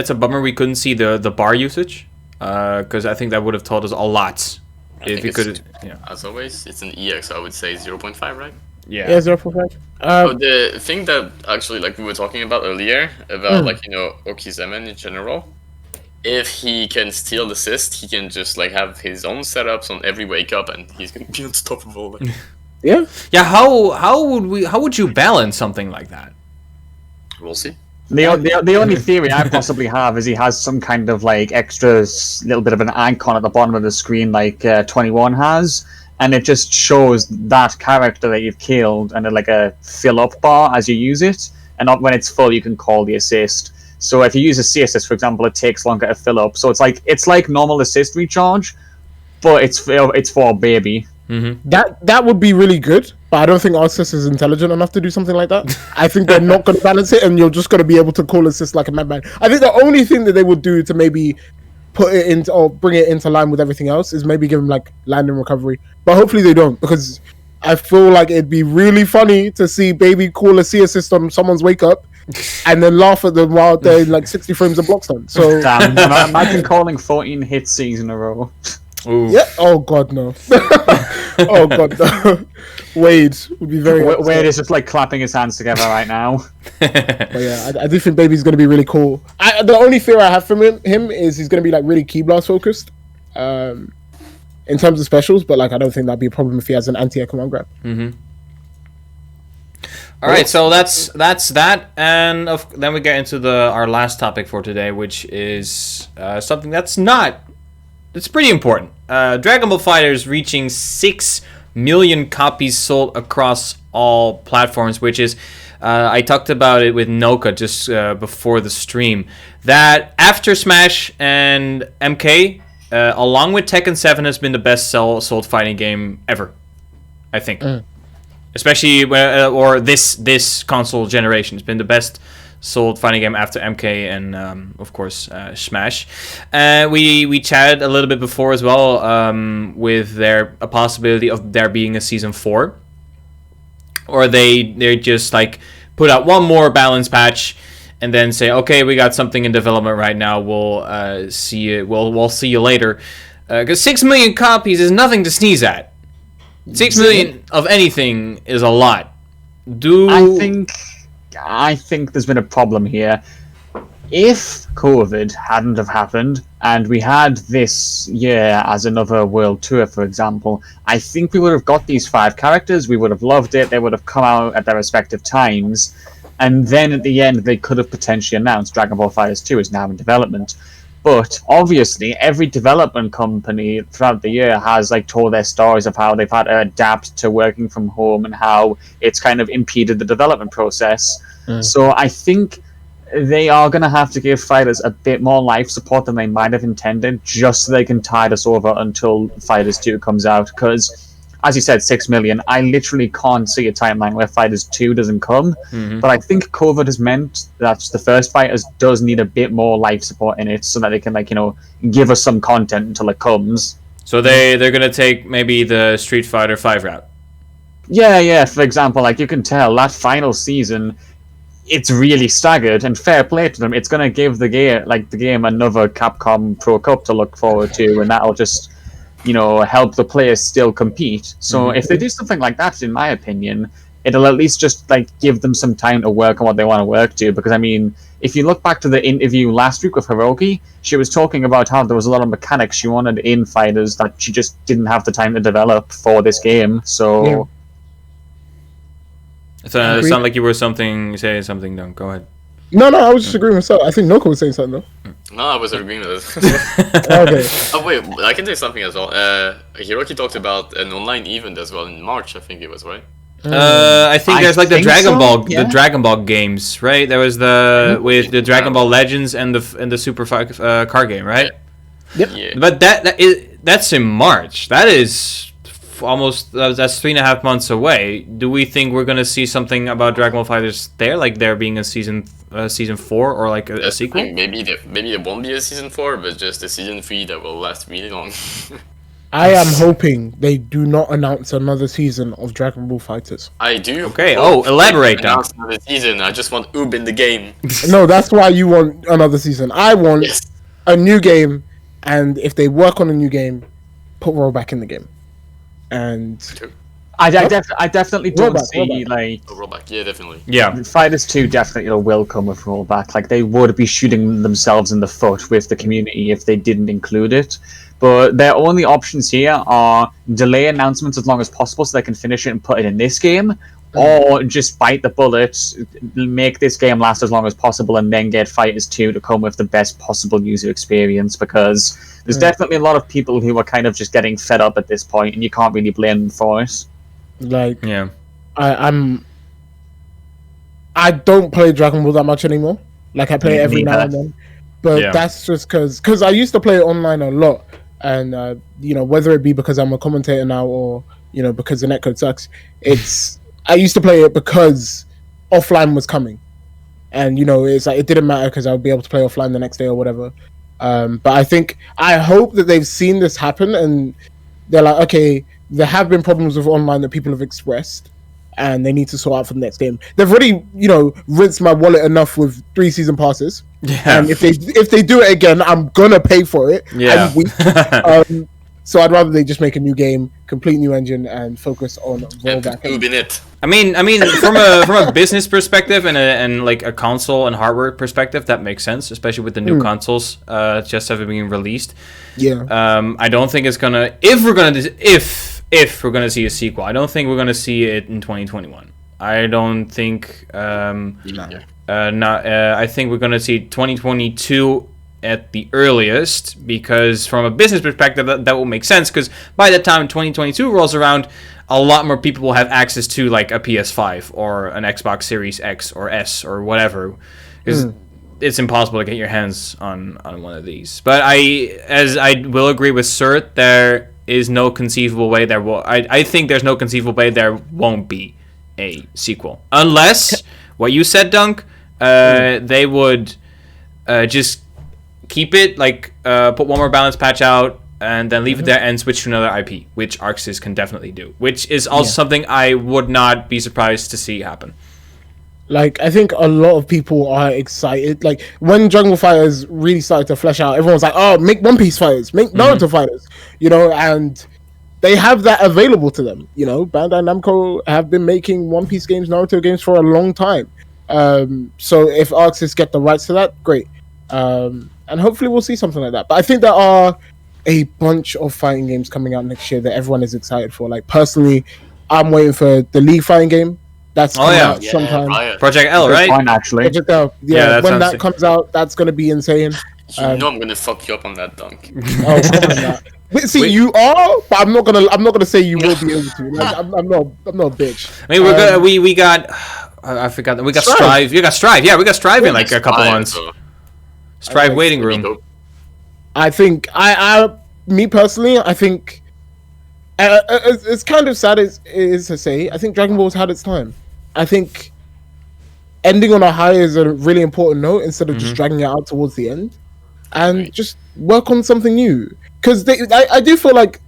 a bummer we couldn't see the bar usage, because I think that would have taught us a lot. If you could, as always, it's an EX. So I would say 0.5, right? Yeah, 0.5. The thing that actually, like we were talking about earlier, about Okizemen in general, if he can steal the assist, he can just like have his own setups on every wake up, and he's gonna be unstoppable. Like. Yeah. How would you balance something like that? We'll see. The only theory I possibly have is he has some kind of like extra little bit of an icon at the bottom of the screen, like 21 has, and it just shows that character that you've killed, and like a fill up bar as you use it, and when it's full, you can call the assist. So if you use a C assist, for example, it takes longer to fill up. So it's like normal assist recharge, but it's for a baby. Mm-hmm. That would be really good, but I don't think Arceus is intelligent enough to do something like that. I think they're not going to balance it, and you're just going to be able to call assist like a madman. I think the only thing that they would do to maybe put it into or bring it into line with everything else is maybe give him like landing recovery, but hopefully they don't, because I feel like it'd be really funny to see baby call a C assist on someone's wake up and then laugh at them while they're in like 60 frames of block stun. So damn, imagine calling 14 hit C's in a row. Ooh. Yeah. Oh god, no. Oh god, no. Wade would be very. Wade is just like clapping his hands together right now. But yeah, I do think Baby's going to be really cool. The only fear I have from him is he's going to be like really Key Blast focused, in terms of specials. But like, I don't think that'd be a problem if he has an anti-air command grab. Mm-hmm. All right, so that's that, and then we get into our last topic for today, which is something that's pretty important. Dragon Ball FighterZ reaching 6 million copies sold across all platforms, which is, I talked about it with Noka just before the stream, that after Smash and MK, along with Tekken 7, has been the best sold fighting game ever, I think. Especially this console generation. It's been the best sold fighting game after MK and of course Smash. We chatted a little bit before as well with a possibility of there being a season 4, or they just like put out one more balance patch and then say, okay, we got something in development right now. We'll see it. We'll see you later. Because 6 million copies is nothing to sneeze at. 6 million of anything is a lot. I think there's been a problem here. If COVID hadn't have happened and we had this year as another world tour, for example, I think we would have got these 5 characters. We would have loved it. They would have come out at their respective times, and then at the end they could have potentially announced Dragon Ball FighterZ 2 is now in development. But obviously, every development company throughout the year has like told their stories of how they've had to adapt to working from home and how it's kind of impeded the development process. So I think they are going to have to give fighters a bit more life support than they might have intended, just so they can tide us over until FighterZ 2 comes out. Because, as you said, 6 million, I literally can't see a timeline where FighterZ 2 doesn't come. But I think COVID has meant that the first FighterZ does need a bit more life support in it so that they can, like, give us some content until it comes. So they're going to take maybe the Street Fighter 5 route. Yeah, for example, like, you can tell that final season, it's really staggered, and fair play to them. It's going to give the game another Capcom Pro Cup to look forward to, and that'll just help the players still compete. So if they do something like that, in my opinion, it'll at least just like give them some time to work on what they want to work to. Because I mean, if you look back to the interview last week with Hiroki, she was talking about how there was a lot of mechanics she wanted in fighters that she just didn't have the time to develop for this game. So it sounded like you were saying something. No, go ahead. No, I was just agreeing with myself. I think Noka was saying something though. No, I was agreeing with it. Okay. Oh wait, I can say something as well. Hiroki talked about an online event as well in March. I think it was, right? I think there's like the Dragon Ball, yeah. the Dragon Ball games, right? There was with the Dragon Ball Legends and the Super card game, right? Yep. Yeah. But that's in March. That is almost that's 3.5 months away. Do we think we're gonna see something about Dragon Ball FighterZ there, like there being a season 4 or like a sequel? Maybe there won't be a season 4, but just a season 3 that will last really long. I am hoping they do not announce another season of Dragon Ball FighterZ. I do. Okay. Oh, elaborate then. Announce another season. I just want Oob in the game. No, that's why you want another season. I want Yes. a new game, and if they work on a new game, put Roll back in the game. And I definitely don't Rollback, see rollback. like Oh, rollback. Yeah, definitely. Yeah. Fighters 2 definitely will come with rollback. Like they would be shooting themselves in the foot with the community if they didn't include it. But their only options here are delay announcements as long as possible so they can finish it and put it in this game, or just bite the bullet, make this game last as long as possible, and then get Fighters 2 to come with the best possible user experience, because there's definitely a lot of people who are kind of just getting fed up at this point, and you can't really blame them for it. like, Yeah. I don't play Dragon Ball that much anymore. Like I play it every now and then, but Yeah. that's just because I used to play it online a lot, and whether it be because I'm a commentator now or because the netcode sucks, I used to play it because offline was coming, and it's like it didn't matter because I would be able to play offline the next day or whatever. But I hope that they've seen this happen and they're like, okay, there have been problems with online that people have expressed, and they need to sort out for the next game. They've already, rinsed my wallet enough with 3 season passes. Yeah. And if they do it again, I'm gonna pay for it. Yeah. I'm weak. So I'd rather they just make a new game, complete new engine, and focus on And put rollback. Oob in it. I mean, from a business perspective and like a console and hardware perspective, that makes sense, especially with the new consoles just having been released. Yeah. I don't think it's gonna if we're gonna see a sequel. I don't think we're gonna see it in 2021. I don't think. I think we're gonna see 2022 at the earliest, because from a business perspective that will make sense, because by the time 2022 rolls around, a lot more people will have access to like a PS5 or an Xbox Series X or S or whatever, because it's impossible to get your hands on one of these. But I will agree with Serrt, there is no conceivable way there will. I think there's no conceivable way there won't be a sequel, unless what you said, Dunk, they would just keep it like put one more balance patch out and then leave it there and switch to another IP, which ArcSys can definitely do, which is also something I would not be surprised to see happen. Like, I think a lot of people are excited. Like, when Dragon Ball Fighters really started to flesh out, everyone's like, oh, make One Piece fighters, make Naruto fighters, and they have that available to them. Bandai Namco have been making One Piece games, Naruto games for a long time. So if ArcSys get the rights to that, great. And hopefully we'll see something like that. But I think there are a bunch of fighting games coming out next year that everyone is excited for. Like, personally, I'm waiting for the League fighting game. That's coming out sometime. Riot. Project L, right? Fine, actually. Project L. that When sounds that comes out, that's going to be insane. You know I'm gonna fuck you up on that, Dunk. Oh, come on now. See, you are, but I'm not gonna say you will be able to. Like, I'm not a bitch. I mean, we're good. We got. I forgot. We got Strive. You got Strive. Yeah, we got Strive in like a couple months. Strive waiting room. I think me personally, I think it's kind of sad as it is to say. I think Dragon Ball's had its time. I think ending on a high is a really important note instead of just dragging it out towards the end, and just work on something new. Because I do feel like,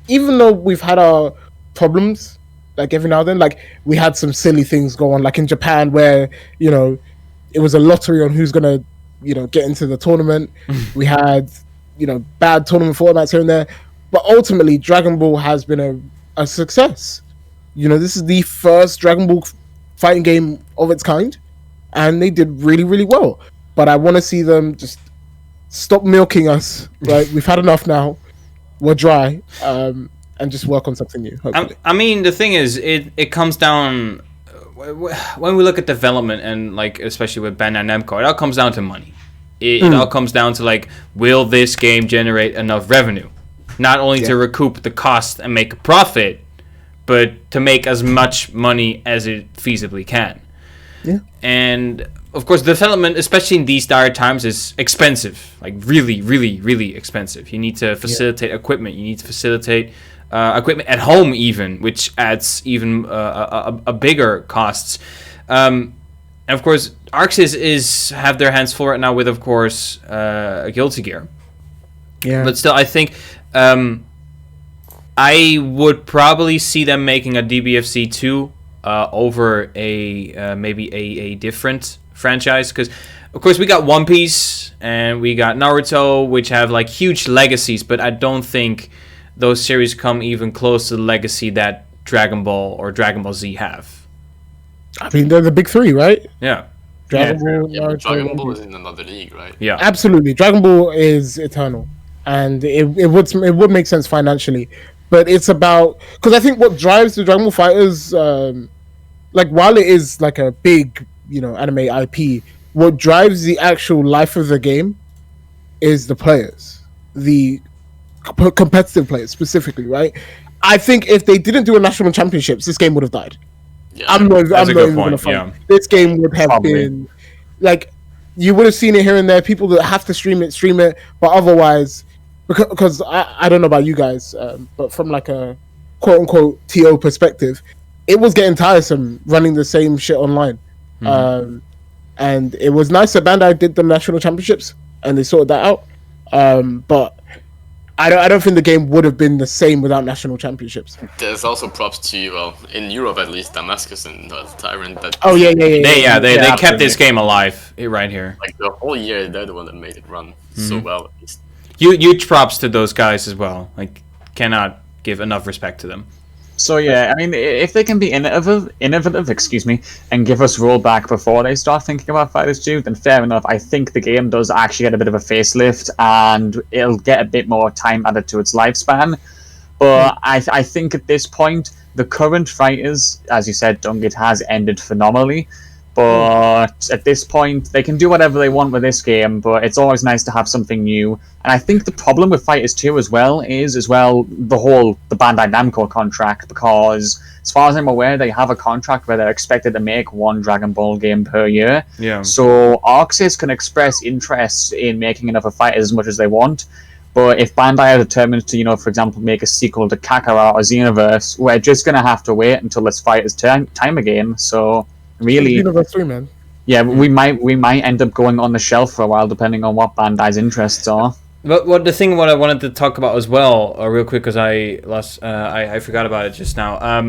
even though we've had our problems, like every now and then, like we had some silly things go on, like in Japan where it was a lottery on who's gonna get into the tournament. We had bad tournament formats here and there, but ultimately Dragon Ball has been a success. This is the first Dragon Ball fighting game of its kind, and they did really, really well. But I want to see them just stop milking us. Right, we've had enough now. We're dry, and just work on something new. Hopefully. I mean, the thing is, it comes down when we look at development, and like especially with Bandai Namco, it all comes down to money. It all comes down to like, will this game generate enough revenue, not only to recoup the cost and make a profit, but to make as much money as it feasibly can. Yeah. And of course, development, especially in these dire times, is expensive. Like really, really, really expensive. You need to facilitate equipment. You need to facilitate equipment at home, even, which adds even a bigger costs. And of course, ArcSys have their hands full right now with, of course, Guilty Gear. Yeah. But still, I think I would probably see them making a DBFZ 2 over a maybe a different franchise, because of course we got One Piece and we got Naruto, which have like huge legacies, but I don't think those series come even close to the legacy that Dragon Ball or Dragon Ball Z have. I mean, they're the big three, right? Yeah. Dragon Ball, Yeah, Naruto, Dragon One Ball Piece. is in another league, right? Yeah. Absolutely, Dragon Ball is eternal, and it would make sense financially, but it's about, because I think what drives the Dragon Ball Fighters, like while it is like a big anime IP, what drives the actual life of the game is the players, the competitive players specifically, right? I think if they didn't do a national championships, this game would have died. Yeah. I'm not That's a good even point, gonna fight. yeah. This game would have Probably. been like, you would have seen it here and there. People that have to stream it, but otherwise, because I don't know about you guys, but from like a quote unquote TO perspective, it was getting tiresome running the same shit online. And it was nice that Bandai did the national championships and they sorted that out. But I don't think the game would have been the same without national championships. There's also props to, well, in Europe at least, Damascus and Tyrant. That Oh yeah. They kept absolutely. this game alive right here. like the whole year, they're the one that made it run so well. At least. Huge props to those guys as well. Like, cannot give enough respect to them. So yeah, I mean, if they can be innovative, and give us rollback before they start thinking about Fighters 2, then fair enough. I think the game does actually get a bit of a facelift, and it'll get a bit more time added to its lifespan. But I think at this point, the current Fighters, as you said, Dungit, has ended phenomenally. But at this point, they can do whatever they want with this game, but it's always nice to have something new. And I think the problem with Fighters 2 as well is the Bandai Namco contract, because as far as I'm aware, they have a contract where they're expected to make one Dragon Ball game per year. Yeah. So Arxis can express interest in making another Fighters as much as they want. But if Bandai are determined to, for example, make a sequel to Kakarot or Xenoverse, we're just going to have to wait until this Fighters time again. So really, Universe 3, man. yeah, we might end up going on the shelf for a while, depending on what Bandai's interests are. But what I wanted to talk about as well, real quick, because I forgot about it just now.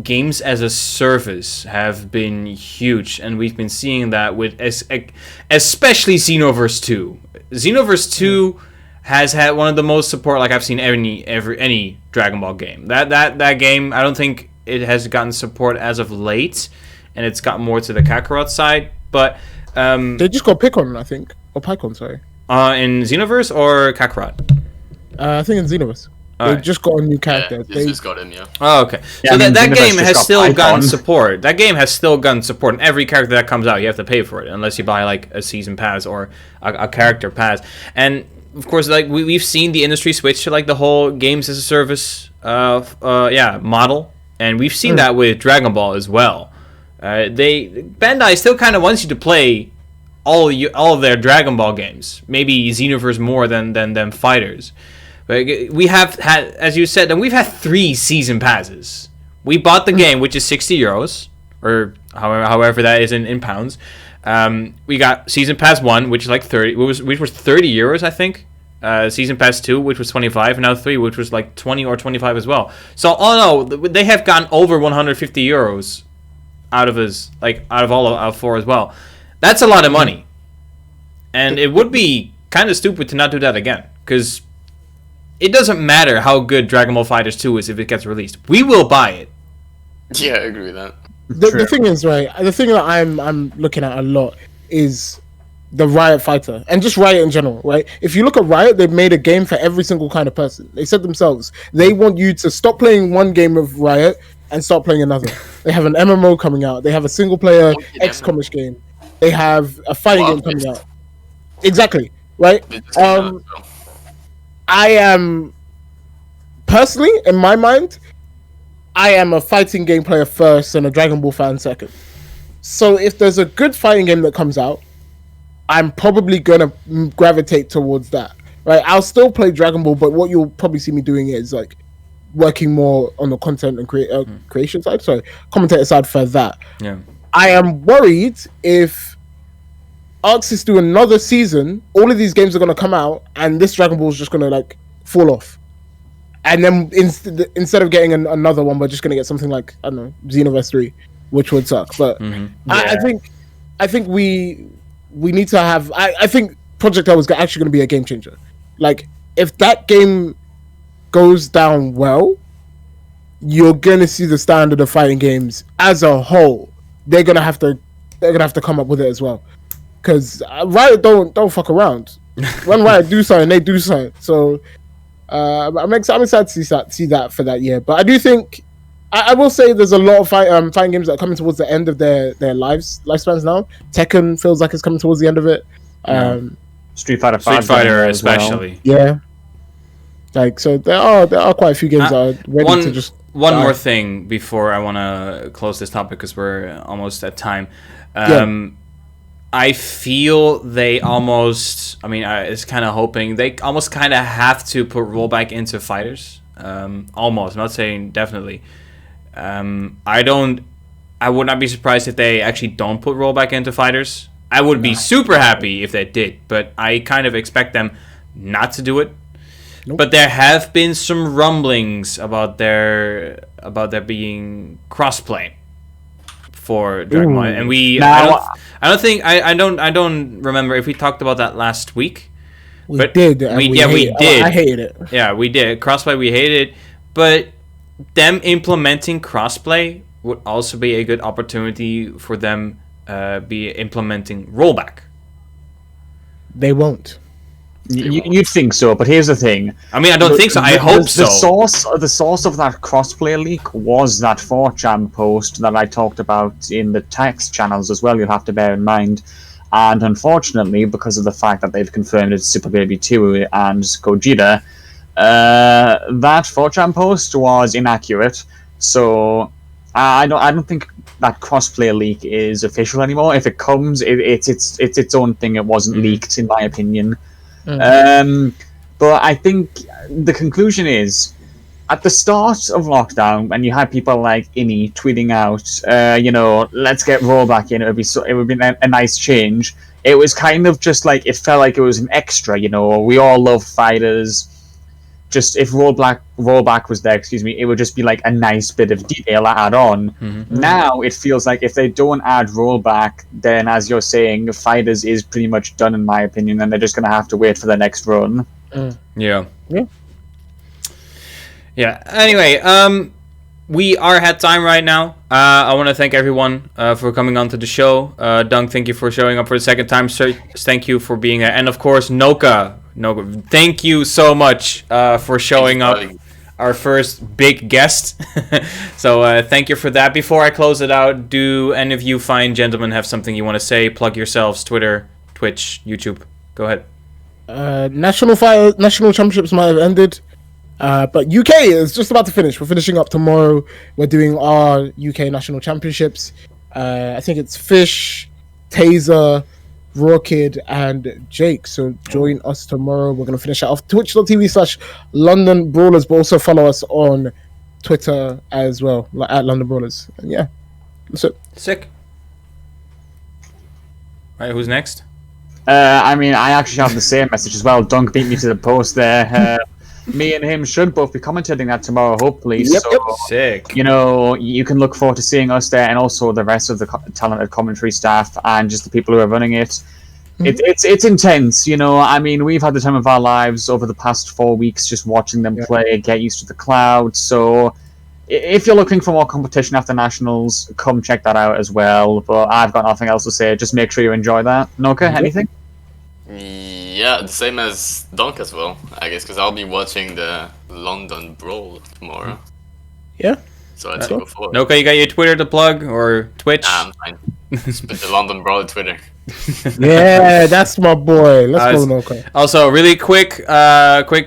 Games as a service have been huge, and we've been seeing that with especially Xenoverse 2. Xenoverse 2 has had one of the most support like I've seen any Dragon Ball game. That game, I don't think it has gotten support as of late, and it's got more to the Kakarot side. But They just got Picon, I think, or Pycon, sorry. in Xenoverse or Kakarot? I think in Xenoverse. They Alright. just got a new Yeah, character. this just got him, yeah. Oh, okay. Yeah, So I mean, that Xenoverse game just has got still gotten Python. support. That game has still gotten support. And every character that comes out, you have to pay for it, unless you buy like a season pass or a character pass. And of course, like we've seen the industry switch to like the whole games as a service, model, and we've seen that with Dragon Ball as well. Bandai still kind of wants you to play all of their Dragon Ball games, maybe Xenoverse more than Fighters. But we have had, as you said, and we've had 3 season passes. We bought the game, which is €60, or however that is in pounds. We got season pass 1, which is like 30, which was €30, I think. Season pass 2, which was 25, and now 3, which was like 20 or 25 as well. So, they have gotten over €150 out of all of 4 as well. That's a lot of money, and it would be kind of stupid to not do that again, because it doesn't matter how good Dragon Ball FighterZ 2 is if it gets released. We will buy it. Yeah, I agree with that. The thing is, right, the thing that I'm looking at a lot is the Riot Fighter, and just Riot in general, right? If you look at Riot, they've made a game for every single kind of person. They said themselves, they want you to stop playing one game of Riot and start playing another. They have an MMO coming out. They have a single-player XCOM-ish game. They have a fighting game coming out. Exactly, right? It just came out, so. I am, personally, in my mind, I am a fighting game player first and a Dragon Ball fan second. So if there's a good fighting game that comes out, I'm probably going to gravitate towards that. Right? I'll still play Dragon Ball, but what you'll probably see me doing is like working more on the content and creation side. Sorry, commentator side for that. Yeah. I am worried if Arxis do another season, all of these games are going to come out, and this Dragon Ball is just going to like fall off. and then instead of getting another one, we're just gonna get something like, I don't know, Xenoverse 3, which would suck. But I think we need to have. I think Project L is actually going to be a game changer. Like, if that game goes down well, you're going to see the standard of fighting games as a whole. They're gonna have to come up with it as well. Because Riot don't fuck around. When Riot do something, they do something. So I'm excited to see that for that year. But I do think I will say there's a lot of fighting games that are coming towards the end of their lifespans now. Tekken feels like it's coming towards the end of it. Street Fighter 5 especially. Well. Yeah. Like, so there are quite a few games that are ready to just. One more thing before I want to close this topic, because we're almost at time. I feel they almost, it's kind of hoping, they almost kind of have to put rollback into fighters. Almost, I'm not saying definitely. I would not be surprised if they actually don't put rollback into fighters. I would be super happy if they did, but I kind of expect them not to do it. Nope. But there have been some rumblings about there being crossplay for Dragon Ball, and I don't remember if we talked about that last week. We did. We did. I hated it. Yeah, we did. Crossplay, we hated it, but them implementing crossplay would also be a good opportunity for them be implementing rollback. They won't. You'd think so, but here's the thing. I don't think so. I hope so. The source of that crossplay leak was that 4chan post that I talked about in the text channels as well. You'll have to bear in mind. And unfortunately, because of the fact that they've confirmed it's Super Baby 2 and Gogeta, that 4chan post was inaccurate. So I don't think that crossplay leak is official anymore. If it comes, it's its own thing. It wasn't leaked, in my opinion. But I think the conclusion is, at the start of lockdown, when you had people like Inni tweeting out, let's get rollback in, it would be a nice change. It was kind of just like, it felt like it was an extra, we all love fighters. Just if rollback was there, it would just be like a nice bit of detail to add on. Now it feels like if they don't add rollback, then as you're saying, fighters is pretty much done, in my opinion, and they're just gonna have to wait for the next run. Yeah. Anyway, we are at time right now. I want to thank everyone for coming on to the show. Dunk, thank you for showing up for the second time. Sir, thank you for being there, and of course, Noka, thank you so much for showing up, our first big guest. So thank you for that. Before I close it out, do any of you fine gentlemen have something you want to say? Plug yourselves, Twitter, Twitch, YouTube. Go ahead. National championships might have ended, but UK is just about to finish. We're finishing up tomorrow. We're doing our UK national championships. I think it's Fish, Taser, Raw Kid, and Jake. So join us tomorrow. We're going to finish it off. Twitch.tv/London Brawlers, but also follow us on Twitter as well, at London Brawlers. And yeah, that's it. Sick. Alright, who's next? I actually have the same message as well. Dunk beat me to the post there. Me and him should both be commentating that tomorrow, hopefully. Yep. Sick. You can look forward to seeing us there, and also the rest of the talented commentary staff and just the people who are running it. It's intense, we've had the time of our lives over the past 4 weeks just watching them play, get used to the cloud. So if you're looking for more competition after Nationals, come check that out as well. But I've got nothing else to say. Just make sure you enjoy that. Noka, anything? Yeah, the same as Dunk as well, I guess, because I'll be watching the London Brawl tomorrow. Yeah. So I think before. Noka, you got your Twitter to plug or Twitch? Nah, I'm fine. Just put the London Brawl Twitter. Yeah, that's my boy. Let's go, Noka. Also, really quick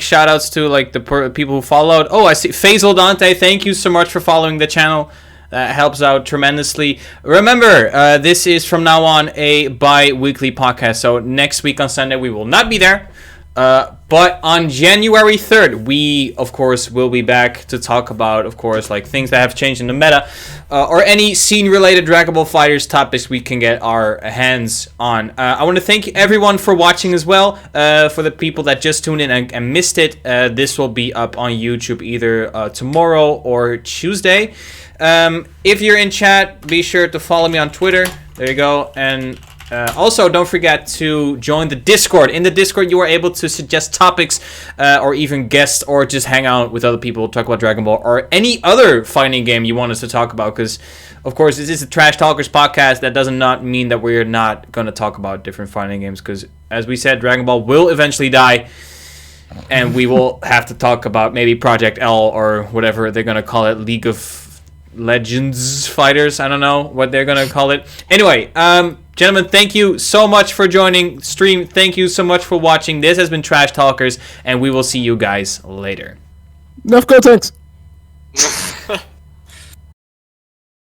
shout outs to the people who followed. Oh, I see Faisal Dante. Thank you so much for following the channel. That helps out tremendously. Remember, this is from now on a bi-weekly podcast. So next week on Sunday we will not be there. But on January 3rd, we, of course, will be back to talk about, of course, like things that have changed in the meta, or any scene-related Dragon Ball FighterZ topics we can get our hands on. I want to thank everyone for watching as well. For the people that just tuned in and missed it, this will be up on YouTube either tomorrow or Tuesday. If you're in chat, be sure to follow me on Twitter. There you go. And also, don't forget to join the Discord. In the Discord, you are able to suggest topics or even guests or just hang out with other people, talk about Dragon Ball or any other fighting game you want us to talk about. Because, of course, this is a Trash TalkerZ podcast. That does not mean that we're not going to talk about different fighting games. Because, as we said, Dragon Ball will eventually die. And we will have to talk about maybe Project L or whatever they're going to call it. League of Legends Fighters. I don't know what they're going to call it. Anyway, gentlemen, thank you so much for joining stream. Thank you so much for watching. This has been Trash TalkerZ, and we will see you guys later. Enough Gotenks!